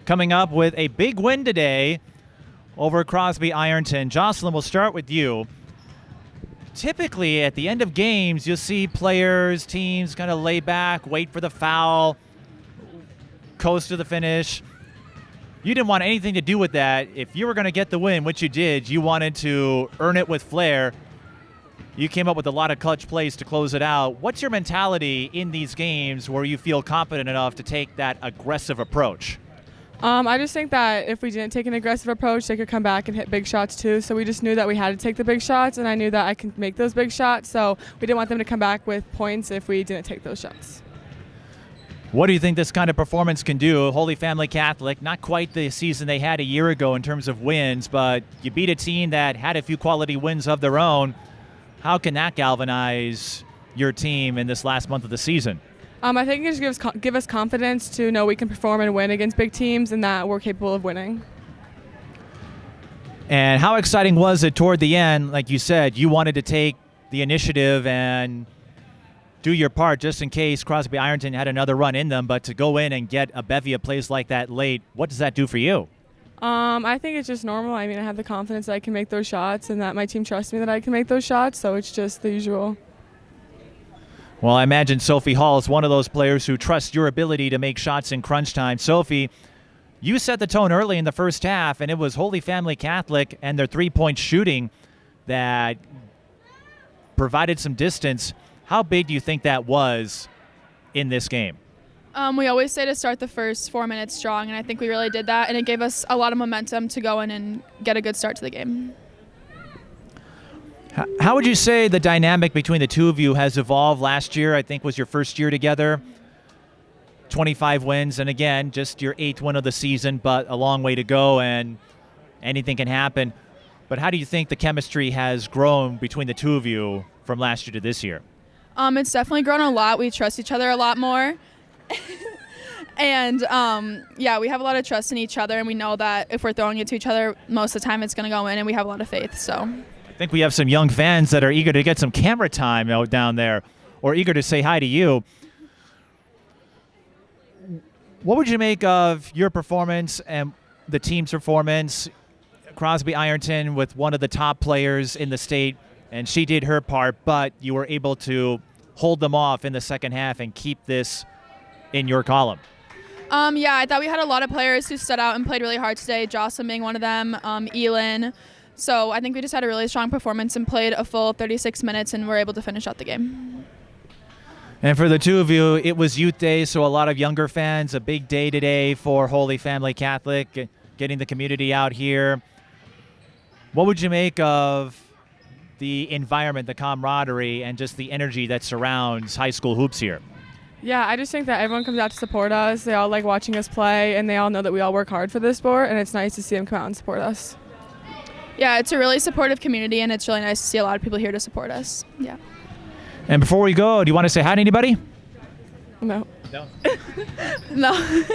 coming up with a big win today over Crosby-Ironton. Jocelyn, we'll start with you. Typically, at the end of games, you'll see players, teams kind of lay back, wait for the foul, coast to the finish. You didn't want anything to do with that. If you were going to get the win, which you did, you wanted to earn it with flair. You came up with a lot of clutch plays to close it out. What's your mentality in these games where you feel confident enough to take that aggressive approach? I just think that if we didn't take an aggressive approach, they could come back and hit big shots too. So we just knew that we had to take the big shots, and I knew that I could make those big shots. So we didn't want them to come back with points if we didn't take those shots. What do you think this kind of performance can do? Holy Family Catholic, not quite the season they had a year ago in terms of wins, but you beat a team that had a few quality wins of their own. How can that galvanize your team in this last month of the season? I think it just give us confidence to know we can perform and win against big teams and that we're capable of winning. And how exciting was it toward the end? Like you said, you wanted to take the initiative and do your part just in case Crosby-Ironton had another run in them, but to go in and get a bevy of plays like that late, what does that do for you? I think it's just normal. I mean, I have the confidence that I can make those shots and that my team trusts me that I can make those shots, so it's just the usual. Well, I imagine Sophie Hall is one of those players who trusts your ability to make shots in crunch time. Sophie, you set the tone early in the first half, and it was Holy Family Catholic and their three-point shooting that provided some distance. How big do you think that was in this game? We always say to start the first 4 minutes strong, and I think we really did that, and it gave us a lot of momentum to go in and get a good start to the game. How would you say the dynamic between the two of you has evolved? Last year, I think, was your first year together. 25 wins, and again, just your 8th win of the season, but a long way to go, and anything can happen. But how do you think the chemistry has grown between the two of you from last year to this year? It's definitely grown a lot. We trust each other a lot more. And, yeah, we have a lot of trust in each other, and we know that if we're throwing it to each other, most of the time it's going to go in, and we have a lot of faith. So I think we have some young fans that are eager to get some camera time out down there or eager to say hi to you. What would you make of your performance and the team's performance? Crosby-Ironton with one of the top players in the state, and she did her part, but you were able to hold them off in the second half and keep this in your column. Yeah, I thought we had a lot of players who stood out and played really hard today, Jocelyn being one of them, Elin. So I think we just had a really strong performance and played a full 36 minutes and were able to finish out the game. And for the two of you, it was Youth Day, so a lot of younger fans, a big day today for Holy Family Catholic, getting the community out here. What would you make of the environment, the camaraderie, and just the energy that surrounds high school hoops here? Yeah, I just think that everyone comes out to support us. They all like watching us play, and they all know that we all work hard for this sport, and it's nice to see them come out and support us. Yeah, it's a really supportive community, and it's really nice to see a lot of people here to support us. Yeah. And before we go, do you want to say hi to anybody? No. No. No.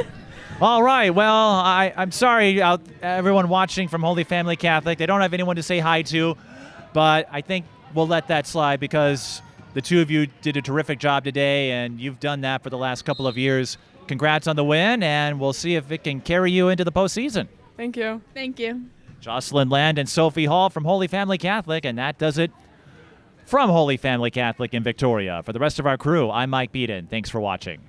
All right. Well, I'm sorry, everyone watching from Holy Family Catholic. They don't have anyone to say hi to, but I think we'll let that slide because the two of you did a terrific job today, and you've done that for the last couple of years. Congrats on the win, and we'll see if it can carry you into the postseason. Thank you. Thank you. Jocelyn Land and Sophie Hall from Holy Family Catholic, and that does it from Holy Family Catholic in Victoria. For the rest of our crew, I'm Mike Beaton. Thanks for watching.